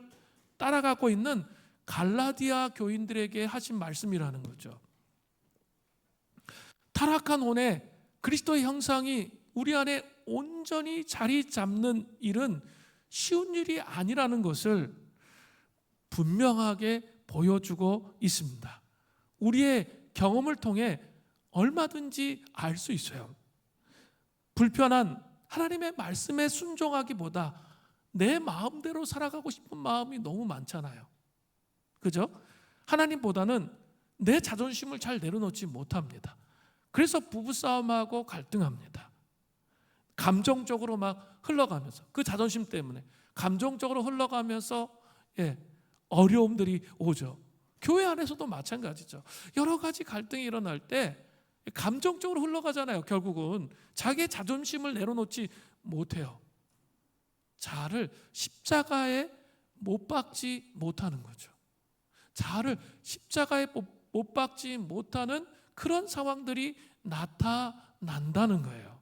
따라가고 있는 갈라디아 교인들에게 하신 말씀이라는 거죠. 타락한 혼에 그리스도의 형상이 우리 안에 온전히 자리 잡는 일은 쉬운 일이 아니라는 것을 분명하게 보여주고 있습니다. 우리의 경험을 통해 얼마든지 알 수 있어요. 불편한 하나님의 말씀에 순종하기보다 내 마음대로 살아가고 싶은 마음이 너무 많잖아요. 그죠? 하나님보다는 내 자존심을 잘 내려놓지 못합니다. 그래서 부부싸움하고 갈등합니다. 감정적으로 막 흘러가면서, 그 자존심 때문에 감정적으로 흘러가면서 어려움들이 오죠. 교회 안에서도 마찬가지죠. 여러 가지 갈등이 일어날 때 감정적으로 흘러가잖아요. 결국은 자기의 자존심을 내려놓지 못해요. 자아를 십자가에 못 박지 못하는 거죠. 자아를 십자가에 못 박지 못하는 그런 상황들이 나타난다는 거예요.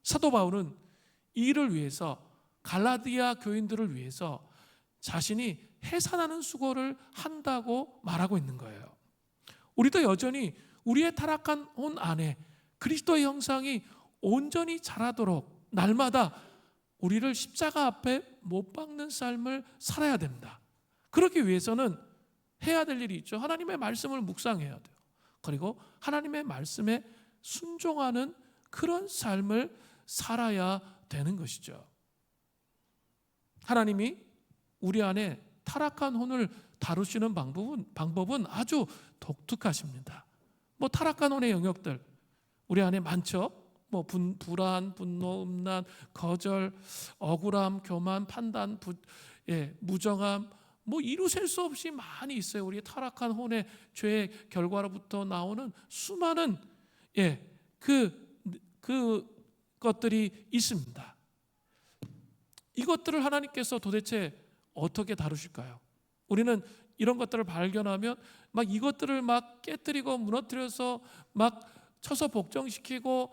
사도 바울은 이 일을 위해서, 갈라디아 교인들을 위해서 자신이 해산하는 수고를 한다고 말하고 있는 거예요. 우리도 여전히 우리의 타락한 혼 안에 그리스도의 형상이 온전히 자라도록 날마다 우리를 십자가 앞에 못 박는 삶을 살아야 됩니다. 그러기 위해서는 해야 될 일이 있죠. 하나님의 말씀을 묵상해야 돼요. 그리고 하나님의 말씀에 순종하는 그런 삶을 살아야 되는 것이죠. 하나님이 우리 안에 타락한 혼을 다루시는 방법은 아주 독특하십니다. 타락한 혼의 영역들 우리 안에 많죠. 불안, 분노, 음란, 거절, 억울함, 교만, 판단, 무정함, 이루 셀 수 없이 많이 있어요. 우리의 타락한 혼의 죄의 결과로부터 나오는 수많은 것들이 있습니다. 이것들을 하나님께서 도대체 어떻게 다루실까요? 우리는 이런 것들을 발견하면 이것들을 깨뜨리고 무너뜨려서 쳐서 복종시키고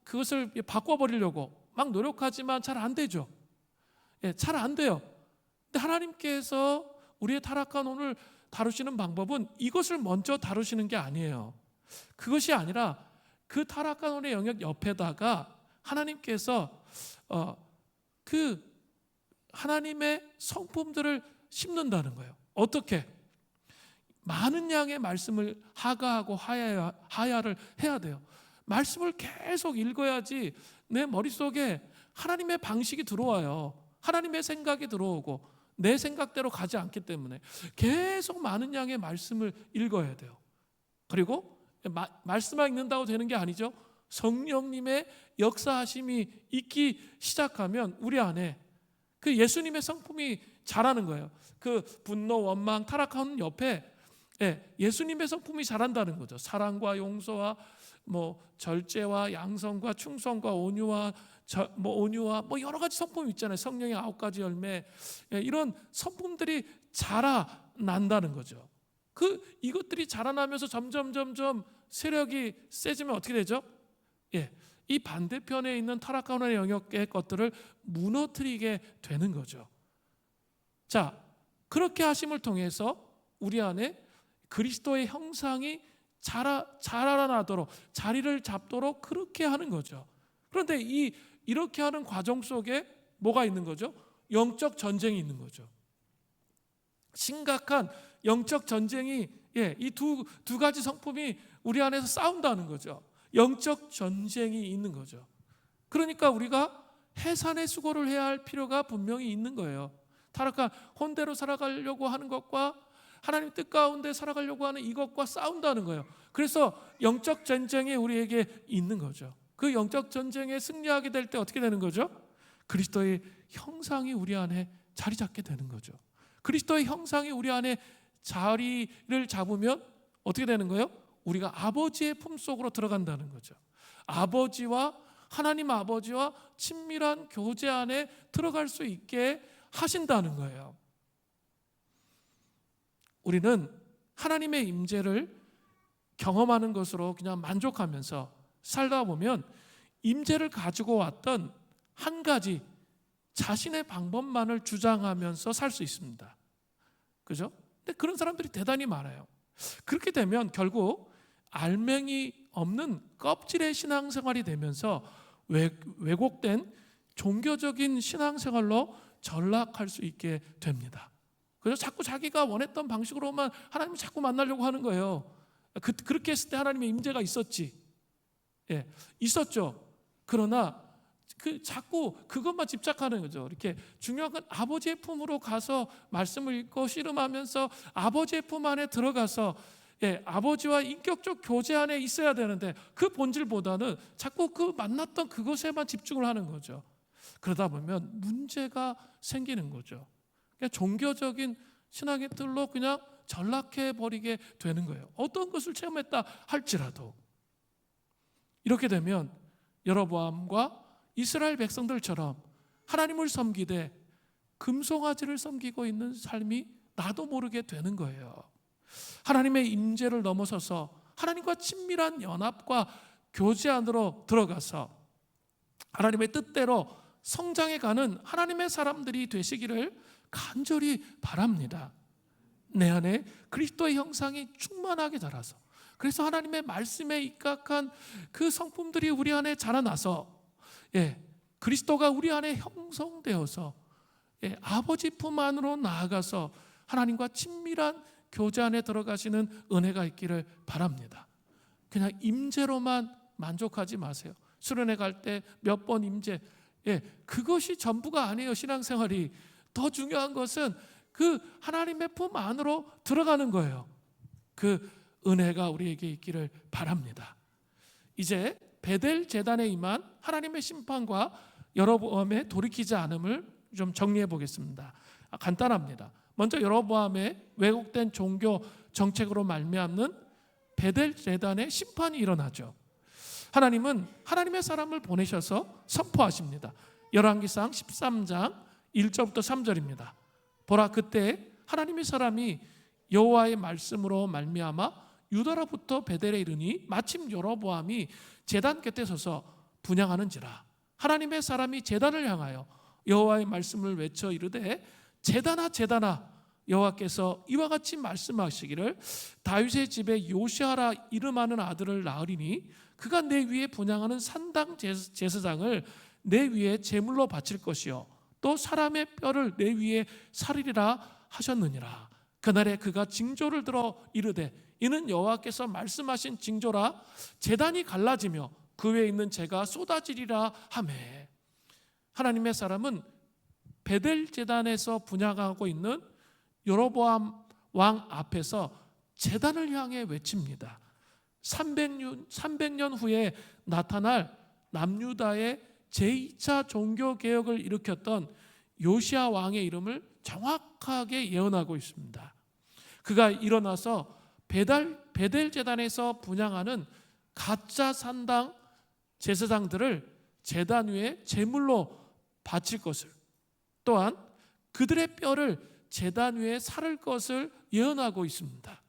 그것을 바꿔버리려고 노력하지만 잘 안 되죠. 잘 안 돼요. 근데 하나님께서 우리의 타락한 혼을 다루시는 방법은 이것을 먼저 다루시는 게 아니에요. 그것이 아니라 그 타락한 혼의 영역 옆에다가 하나님께서 그 하나님의 성품들을 심는다는 거예요. 어떻게? 많은 양의 말씀을 하가하고 하야를 해야 돼요. 말씀을 계속 읽어야지 내 머릿속에 하나님의 방식이 들어와요. 하나님의 생각이 들어오고 내 생각대로 가지 않기 때문에 계속 많은 양의 말씀을 읽어야 돼요. 그리고 말씀만 읽는다고 되는 게 아니죠. 성령님의 역사하심이 있기 시작하면 우리 안에 그 예수님의 성품이 자라는 거예요. 그 분노, 원망, 타락하는 옆에 예수님의 성품이 자란다는 거죠. 사랑과 용서와 절제와 양성과 충성과 온유와 여러 가지 성품이 있잖아요. 성령의 9가지 열매, 이런 성품들이 자라난다는 거죠. 이것들이 자라나면서 점점 세력이 세지면 어떻게 되죠? 이 반대편에 있는 타락한 혼의 영역의 것들을 무너뜨리게 되는 거죠. 자, 그렇게 하심을 통해서 우리 안에 그리스도의 형상이 자라나도록, 자리를 잡도록 그렇게 하는 거죠. 그런데 이렇게 하는 과정 속에 뭐가 있는 거죠? 영적 전쟁이 있는 거죠. 심각한 영적 전쟁이, 이 두 가지 성품이 우리 안에서 싸운다는 거죠. 영적 전쟁이 있는 거죠. 그러니까 우리가 해산의 수고를 해야 할 필요가 분명히 있는 거예요. 타락한 혼대로 살아가려고 하는 것과 하나님 뜻 가운데 살아가려고 하는 이것과 싸운다는 거예요. 그래서 영적 전쟁이 우리에게 있는 거죠. 그 영적 전쟁에 승리하게 될 때 어떻게 되는 거죠? 그리스도의 형상이 우리 안에 자리 잡게 되는 거죠. 그리스도의 형상이 우리 안에 자리를 잡으면 어떻게 되는 거예요? 우리가 아버지의 품속으로 들어간다는 거죠. 하나님 아버지와 친밀한 교제 안에 들어갈 수 있게 하신다는 거예요. 우리는 하나님의 임재를 경험하는 것으로 그냥 만족하면서 살다 보면 임재를 가지고 왔던 한 가지 자신의 방법만을 주장하면서 살 수 있습니다. 그죠? 근데 그런 사람들이 대단히 많아요. 그렇게 되면 결국 알맹이 없는 껍질의 신앙생활이 되면서 왜곡된 종교적인 신앙생활로 전락할 수 있게 됩니다. 그래서 자꾸 자기가 원했던 방식으로만 하나님을 자꾸 만나려고 하는 거예요. 그렇게 했을 때 하나님의 임재가 있었지. 예, 있었죠. 그러나 자꾸 그것만 집착하는 거죠. 이렇게 중요한 건 아버지의 품으로 가서 말씀을 읽고 씨름하면서 아버지의 품 안에 들어가서 아버지와 인격적 교제 안에 있어야 되는데 그 본질보다는 자꾸 그 만났던 그것에만 집중을 하는 거죠. 그러다 보면 문제가 생기는 거죠. 그냥 종교적인 신앙의 틀로 그냥 전락해 버리게 되는 거예요. 어떤 것을 체험했다 할지라도. 이렇게 되면 여로보암과 이스라엘 백성들처럼 하나님을 섬기되 금송아지를 섬기고 있는 삶이 나도 모르게 되는 거예요. 하나님의 임재를 넘어서서 하나님과 친밀한 연합과 교제 안으로 들어가서 하나님의 뜻대로 성장해가는 하나님의 사람들이 되시기를 간절히 바랍니다. 내 안에 그리스도의 형상이 충만하게 자라서, 그래서 하나님의 말씀에 입각한 그 성품들이 우리 안에 자라나서 그리스도가 우리 안에 형성되어서 아버지 품 안으로 나아가서 하나님과 친밀한 교제 안에 들어가시는 은혜가 있기를 바랍니다. 그냥 임재로만 만족하지 마세요. 수련회 갈 때 몇 번 임재, 그것이 전부가 아니에요. 신앙생활이 더 중요한 것은 그 하나님의 품 안으로 들어가는 거예요. 그 은혜가 우리에게 있기를 바랍니다. 이제 베델 제단에 임한 하나님의 심판과 여로보암의 돌이키지 않음을 좀 정리해 보겠습니다. 간단합니다. 먼저 여로보암의 왜곡된 종교 정책으로 말미암는 베델 제단의 심판이 일어나죠. 하나님은 하나님의 사람을 보내셔서 선포하십니다. 열왕기상 13장 1절부터 3절입니다. 보라, 그때 하나님의 사람이 여호와의 말씀으로 말미암아 유다로부터 베델에 이르니 마침 여로보암이 제단 곁에 서서 분향하는지라. 하나님의 사람이 제단을 향하여 여호와의 말씀을 외쳐 이르되 제단아 제단아, 여호와께서 이와 같이 말씀하시기를 다윗의 집에 요시아라 이름하는 아들을 낳으리니 그가 내 위에 분향하는 산당 제사장을 내 위에 제물로 바칠 것이요 또 사람의 뼈를 내 위에 살리리라 하셨느니라. 그날에 그가 징조를 들어 이르되 이는 여호와께서 말씀하신 징조라. 제단이 갈라지며 그 위에 있는 재가 쏟아지리라 하매. 하나님의 사람은 베델 제단에서 분향하고 있는 여로보암 왕 앞에서 제단을 향해 외칩니다. 300년 후에 나타날 남유다의 제2차 종교개혁을 일으켰던 요시아 왕의 이름을 정확하게 예언하고 있습니다. 그가 일어나서 베델 제단에서 분향하는 가짜 산당 제사장들을 제단 위에 제물로 바칠 것을, 또한 그들의 뼈를 제단 위에 살을 것을 예언하고 있습니다.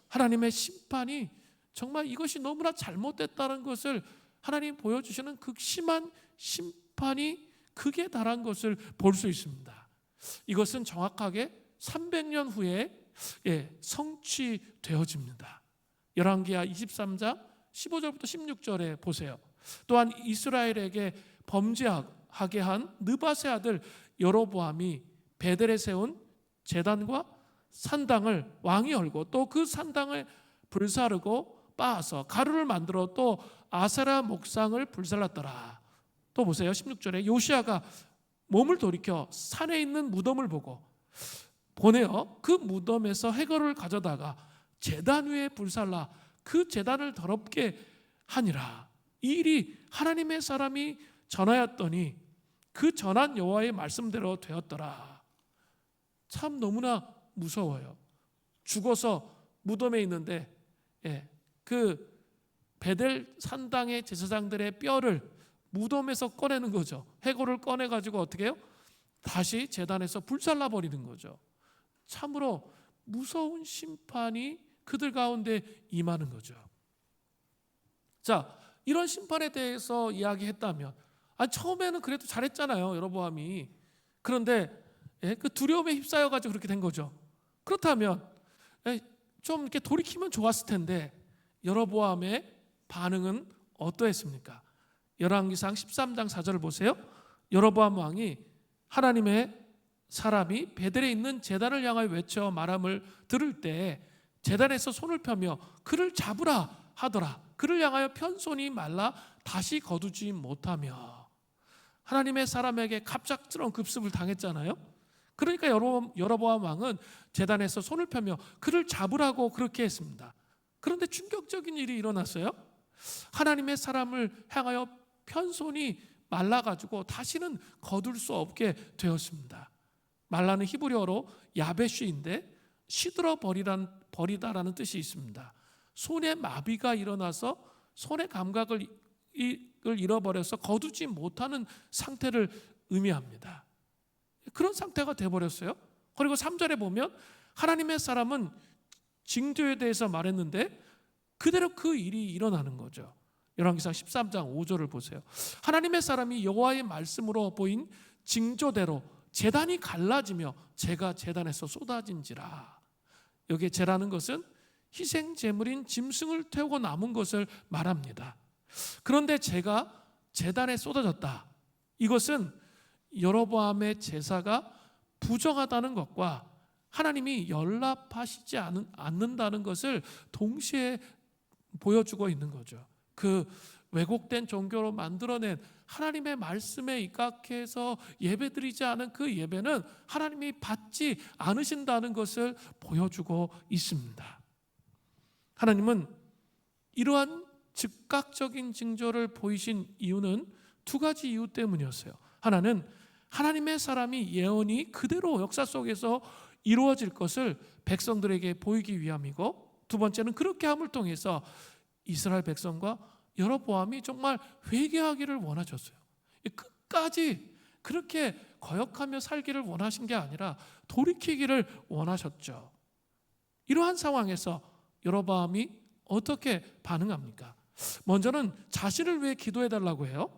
하나님의 심판이 정말 이것이 너무나 잘못됐다는 것을 하나님 보여주시는 극심한 심판이 극에 달한 것을 볼 수 있습니다. 이것은 정확하게 300년 후에 성취되어집니다. 열왕기하 23장 15절부터 16절에 보세요. 또한 이스라엘에게 범죄하게 한 느밧의 아들 여로보암이 베델에 세운 제단과 산당을 왕이 열고 또 그 산당을 불사르고 빻아서 가루를 만들어 또 아세라 목상을 불살랐더라. 또 보세요. 16절에 요시야가 몸을 돌이켜 산에 있는 무덤을 보내어 그 무덤에서 해거를 가져다가 제단 위에 불살라 그 제단을 더럽게 하니라. 이 일이 하나님의 사람이 전하였더니 그 전한 여호와의 말씀대로 되었더라. 참 너무나 무서워요. 죽어서 무덤에 있는데 그 베델 산당의 제사장들의 뼈를 무덤에서 꺼내는 거죠. 해골을 꺼내가지고 어떻게 해요? 다시 제단에서 불살라 버리는 거죠. 참으로 무서운 심판이 그들 가운데 임하는 거죠. 자, 이런 심판에 대해서 이야기했다면 처음에는 그래도 잘했잖아요, 여로보암이. 그런데 그 두려움에 휩싸여가지고 그렇게 된 거죠. 그렇다면 좀 이렇게 돌이키면 좋았을 텐데 여로보암의 반응은 어떠했습니까? 열왕기상 13장 4절을 보세요. 여로보암 왕이 하나님의 사람이 베델에 있는 제단을 향하여 외쳐 말함을 들을 때 제단에서 손을 펴며 그를 잡으라 하더라. 그를 향하여 편손이 말라 다시 거두지 못하며. 하나님의 사람에게 갑작스러운 급습을 당했잖아요. 그러니까 여로보암 왕은 제단에서 손을 펴며 그를 잡으라고 그렇게 했습니다. 그런데 충격적인 일이 일어났어요. 하나님의 사람을 향하여 편손이 말라가지고 다시는 거둘 수 없게 되었습니다. 말라는 히브리어로 야베쉬인데 시들어 버리다라는 뜻이 있습니다. 손에 마비가 일어나서 손의 감각을 잃어버려서 거두지 못하는 상태를 의미합니다. 그런 상태가 되어버렸어요. 그리고 3절에 보면 하나님의 사람은 징조에 대해서 말했는데 그대로 그 일이 일어나는 거죠. 열왕기상 13장 5절을 보세요. 하나님의 사람이 여호와의 말씀으로 보인 징조대로 제단이 갈라지며 재가 제단에서 쏟아진지라. 여기에 재라는 것은 희생 제물인 짐승을 태우고 남은 것을 말합니다. 그런데 재가 제단에 쏟아졌다. 이것은 여로보암의 제사가 부정하다는 것과 하나님이 연락하시지 않는다는 것을 동시에 보여주고 있는 거죠. 그 왜곡된 종교로 만들어낸 하나님의 말씀에 입각해서 예배드리지 않은 그 예배는 하나님이 받지 않으신다는 것을 보여주고 있습니다. 하나님은 이러한 즉각적인 징조를 보이신 이유는 두 가지 이유 때문이었어요. 하나는 하나님의 사람이 예언이 그대로 역사 속에서 이루어질 것을 백성들에게 보이기 위함이고, 두 번째는 그렇게 함을 통해서 이스라엘 백성과 여로보암이 정말 회개하기를 원하셨어요. 끝까지 그렇게 거역하며 살기를 원하신 게 아니라 돌이키기를 원하셨죠. 이러한 상황에서 여로보암이 어떻게 반응합니까? 먼저는 자신을 위해 기도해달라고 해요.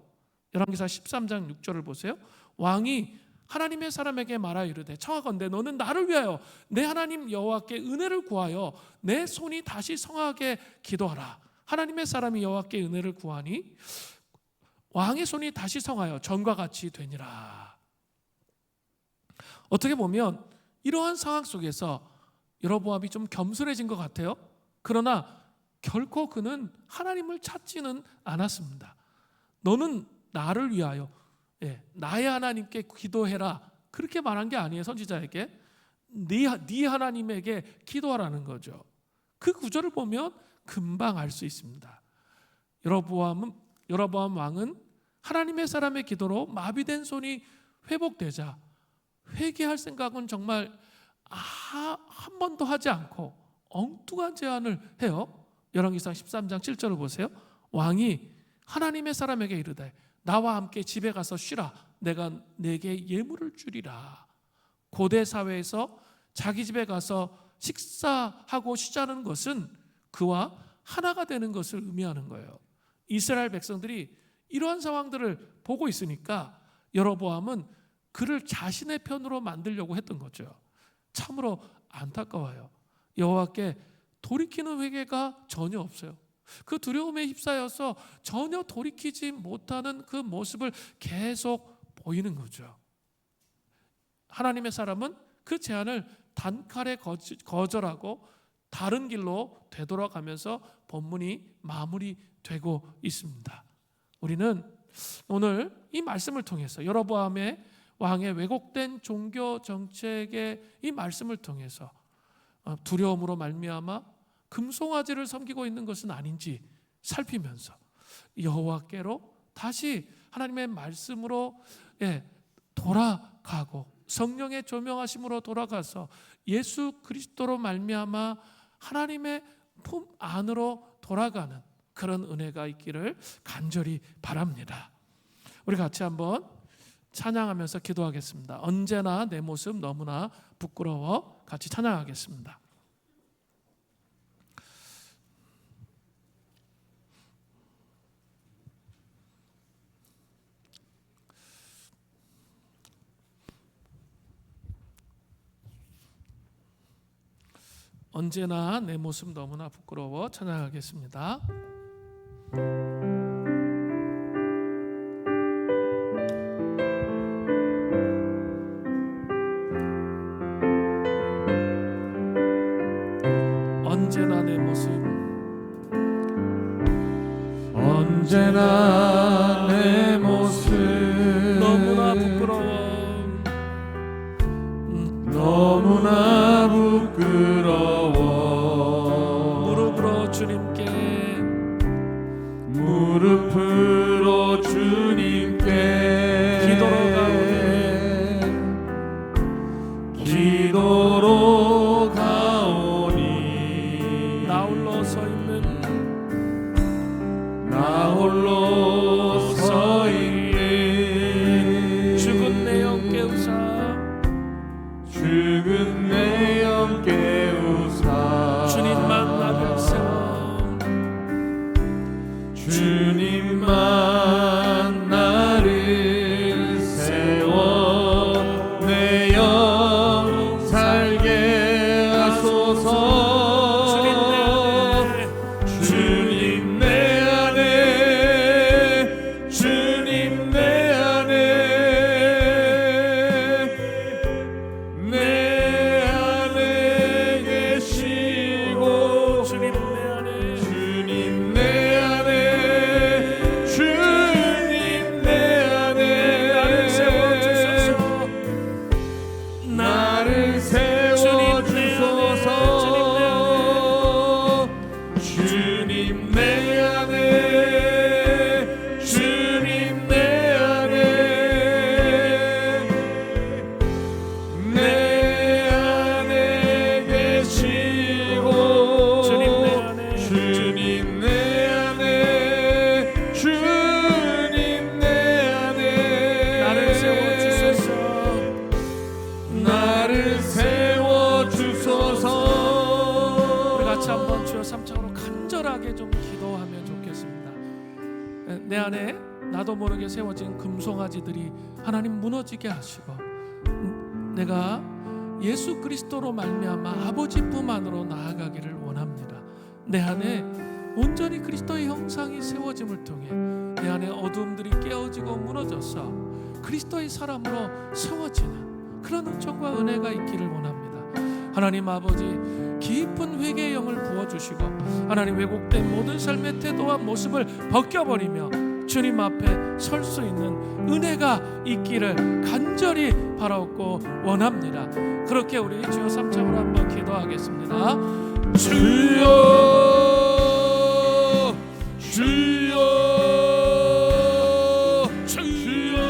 열왕기상 13장 6절을 보세요. 왕이 하나님의 사람에게 말하여 이르되 청하건대 너는 나를 위하여 내 하나님 여호와께 은혜를 구하여 내 손이 다시 성하게 기도하라. 하나님의 사람이 여호와께 은혜를 구하니 왕의 손이 다시 성하여 전과 같이 되니라. 어떻게 보면 이러한 상황 속에서 여로보암이 좀 겸손해진 것 같아요. 그러나 결코 그는 하나님을 찾지는 않았습니다. 너는 나를 위하여 나의 하나님께 기도해라, 그렇게 말한 게 아니에요. 선지자에게 네 하나님에게 기도하라는 거죠. 그 구절을 보면 금방 알 수 있습니다. 여로보암 왕은 하나님의 사람의 기도로 마비된 손이 회복되자 회개할 생각은 정말 한 번도 하지 않고 엉뚱한 제안을 해요. 열왕기상 13장 7절을 보세요. 왕이 하나님의 사람에게 이르되 나와 함께 집에 가서 쉬라. 내가 내게 예물을 주리라. 고대 사회에서 자기 집에 가서 식사하고 쉬자는 것은 그와 하나가 되는 것을 의미하는 거예요. 이스라엘 백성들이 이러한 상황들을 보고 있으니까 여로보암은 그를 자신의 편으로 만들려고 했던 거죠. 참으로 안타까워요. 여호와께 돌이키는 회개가 전혀 없어요. 그 두려움에 휩싸여서 전혀 돌이키지 못하는 그 모습을 계속 보이는 거죠. 하나님의 사람은 그 제안을 단칼에 거절하고 다른 길로 되돌아가면서 본문이 마무리되고 있습니다. 우리는 오늘 이 말씀을 통해서 여로보암의 왕의 왜곡된 종교 정책의 이 말씀을 통해서 두려움으로 말미암아 금송아지를 섬기고 있는 것은 아닌지 살피면서 여호와께로 다시 하나님의 말씀으로 돌아가고 성령의 조명하심으로 돌아가서 예수 그리스도로 말미암아 하나님의 품 안으로 돌아가는 그런 은혜가 있기를 간절히 바랍니다. 우리 같이 한번 찬양하면서 기도하겠습니다. 언제나 내 모습 너무나 부끄러워. 같이 찬양하겠습니다. 언제나 내 모습 너무나 부끄러워. 찬양하겠습니다. 언제나 내 모습, 언제나 내 모습 너무나 부끄러워. 너무나 부끄러워. 무릎으로 주님께, 무릎으로 주님께 기도로 가오니 나 홀로 서 있는, 나 홀로 서 있는 죽은 내 영 깨우사, 죽은 내 영 깨우사 주님만 나를 세워, 주님만 나를 세워 내 영 살게 하소서. 주님 내 안에, 주님 내 안에, 내 안에 계시고 주님 내 안에, 주님 내 안에, 주님 내 안에 나를 세워주소서. 나를 세워주소서. 주님 내 안에, 주님 내 안에, 내 안에 계시고 주님 내 안에, 주님 내 안에, 주님 내 안에 나를 세워주소서. 나를 세워주소서. 우리 같이 한번 주여 삼창으로 간절하게 좀 기도하면 좋겠습니다. 내 안에 나도 모르게 세워진 금송아지들이 하나님 무너지게 하시고 내가 예수 그리스도로 말미암아 아버지 품 안으로 나아가기를 원합니다. 내 안에 온전히 그리스도의 형상이 세워짐을 통해 내 안에 어둠들이 깨어지고 무너져서 그리스도의 사람으로 세워지는 그런 은총과 은혜가 있기를 원합니다. 하나님 아버지, 깊은 회개의 영을 부어주시고 하나님 왜곡된 모든 삶의 태도와 모습을 벗겨버리며 주님 앞에 설 수 있는 은혜가 있기를 간절히 바라옵고 원합니다. 그렇게 우리 주여 삼창으로 한번 기도하겠습니다. 주여, 주여, 주여.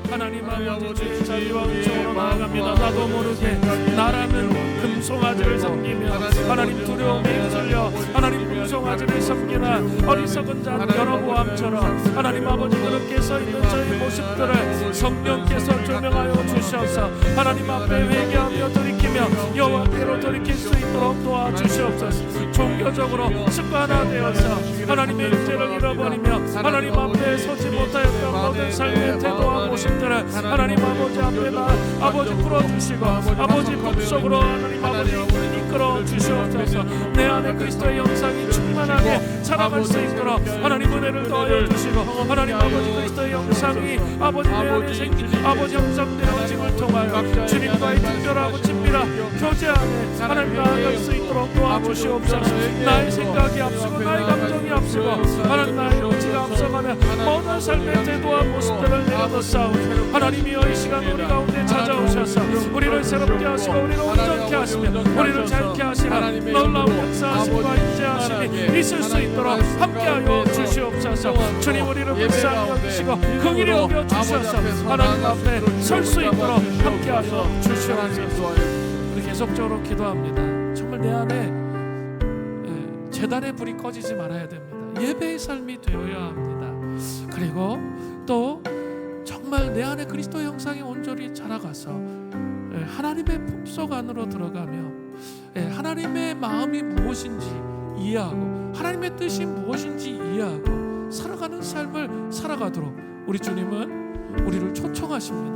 하나님 아버지, 자비와 은총으로 나아갑니다. 나도 모르게 나라는 금송아지를 섬기며 하나님 두려움에 휩쓸려 하나님 금송아지를 섬기는 어리석은 자 여로보암처럼 하나님 아버지 그렇게 서 있는 저희 모습들을 성령께서 조명하여 주셔서 하나님 앞에 회개하며 돌이키며 여호와께로 돌이킬 수 있도록 도와주시옵소서. 종교적으로 습관화되어서 하나님의 육체를 잃어버리며 하나님 앞에 서지 못하였던 모든 삶의 태도와 모습들을 하나님 아버지 앞에 아버지 풀어주시고 아버지 품속으로 하나님 아버지 이끌어 주시옵소서. 내 안에 그리스도의 영상이 충만하게 자라갈 수 있도록 하나님 은혜를 더하여 주시고 하나님 아버지 그리스도의 영상이 아버지 내 안에 생긴 아버지 형성되어짐을 통하여 주님과의 특별하고 친밀한 교제 안에 하나님 나아갈 수 있도록 도와주시옵소서. 나의 생각이 앞서고 나의 감정이 앞서고 하나님 나의 의지가 앞서가며 모든 삶의 태도와 모습들을 내려놓사오니 하나님이여 이 시간 우리 가운데 찾아오셔서 우리를 새롭게 하시고 우리를 온전케 하시며 우리를 자유케 하시는 놀라운 역사하심과 인재하심이 있을 수 있도록 함께하여 주시옵소서. 주님 우리를 불쌍히 여기시고 긍휼히 여겨 주셔서 하나님 앞에 설 수 있도록 함께하여 주시옵소서. 우리 계속적으로 기도합니다. 정말 내 안에 제단의 불이 꺼지지 말아야 됩니다. 예배의 삶이 되어야 합니다. 그리고 또 정말 내 안에 그리스도의 형상이 온전히 자라가서 하나님의 품속 안으로 들어가며 하나님의 마음이 무엇인지 이해하고 하나님의 뜻이 무엇인지 이해하고 살아가는 삶을 살아가도록 우리 주님은 우리를 초청하십니다.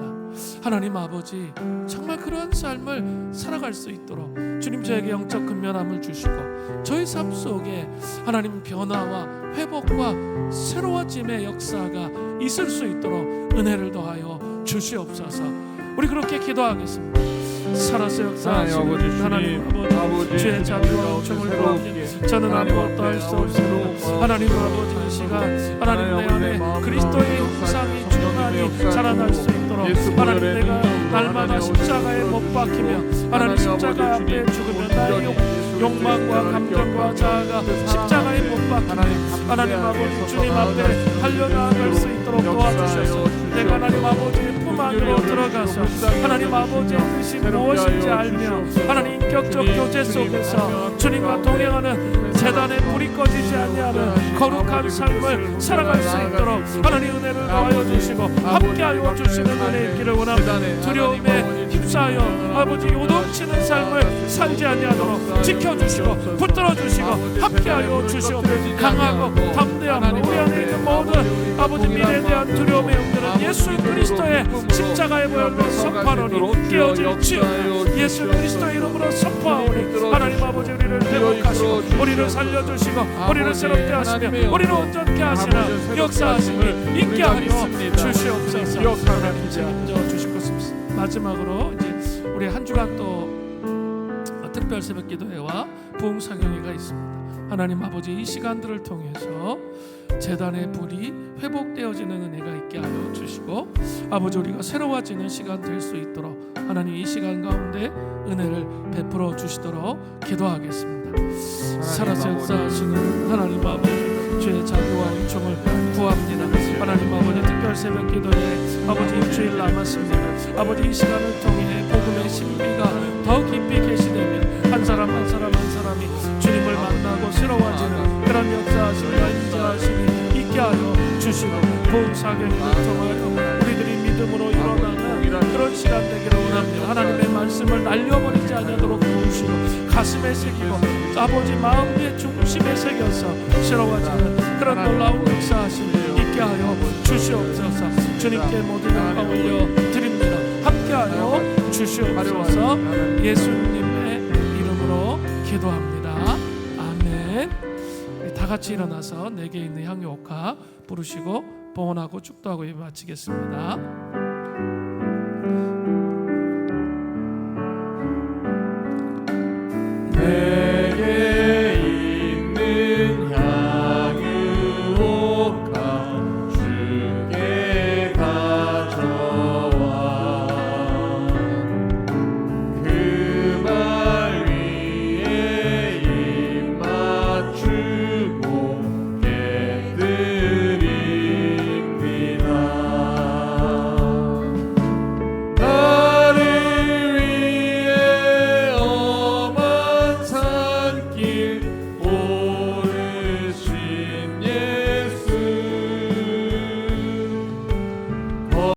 하나님 아버지 정말 그러한 삶을 살아갈 수 있도록 주님 저에게 영적 근면함을 주시고 저희 삶 속에 하나님 변화와 회복과 새로워짐의 역사가 있을 수 있도록 은혜를 더하여 주시옵소서. 우리 그렇게 기도하겠습니다. 살아서 역사하시는 하나님 아버지 주의 자비와 은총을 구합니다. 저는 아무것도 할 수 없으므로 하나님 아버지 이 시간 하나님 내 안에 그리스도의 형상이 충만히 자라날 수 있도록 하나님 내가 날마다 십자가에 못 박히며 하나님 십자가 앞에 죽으며 나의 욕망과 감정과 자아가 십자가에 못 박히며 하나님 아버지 주님 앞에 달려나갈 수 있도록 도와주셔서 내가 하나님 아버지의 품 안으로 들어가서 하나님 아버지의 뜻이 무엇인지 알며 하나님 인격적 교제 속에서 주님과 동행하는 제단의 불이 꺼지지 아니하는 거룩한 삶을 살아갈 수 있도록 하나님 은혜를 더하여 주시고 함께하여 주시는 은혜 있기를 원합니다. 두려움에 휩싸여 아버지 요동치는 삶을 살지 아니하도록 지켜주시고 붙들어주시고 함께하여 주시옵소서. 강하고 담대함으로 우리 안에 있는 모든 아버지 미래에 대한 두려움의 영들은 예수 그리스도의 십자가의 보혈로 선포하노니 깨어질지어다. 예수 그리스도의 이름으로 선포하오니 하나님 아버지 우리를 회복하시고 우리를 살려주시고 우리를 새롭게 하시며 우리를 온전케 하시는 역사하심이 있게 하여 주시옵소서. 하나님 책임져 주실 것입니다. 마지막으로 이제 우리 한 주간 또 특별 새벽 기도회와 부흥 사경회가 있습니다. 하나님 아버지 이 시간들을 통해서 제단의 불이 회복되어지는 은혜가 있게 하여 주시고 아버지 우리가 새로워지는 시간 될 수 있도록 하나님 이 시간 가운데 은혜를 베풀어 주시도록 기도하겠습니다. 살아서 역사하시는 하나님 아버지 주의 자비와 은총을 구합니다. 하나님 아버지 특별 새벽 기도에 아버지 일주일 남았습니다. 아버지 이 시간을 통해 복음의 신비가 더 깊이 계시되면 한 사람 한 사람이 주님을 만나고 새로워지는 그런 역사하심과 인자하심이 있게 하여 주시고 부흥 사경을 통하여 우리들이 믿음으로 일어나는 그런 시간 되기를 원합니다. 하나님의 말씀을 날려버리지 않도록 도우시고 가슴에 새기고 아버지 마음의 중심에 새겨서 새로워지는 그런 놀라운 역사하심이 있게 하여 주시옵소서. 주님께 모든 영광 올려 드립니다. 함께하여 주시옵소서. 예수님의 이름으로 기도합니다. 아멘. 다 같이 일어나서 내게 있는 향유 옥합 부르시고 봉헌하고 축도하고 예배 마치겠습니다.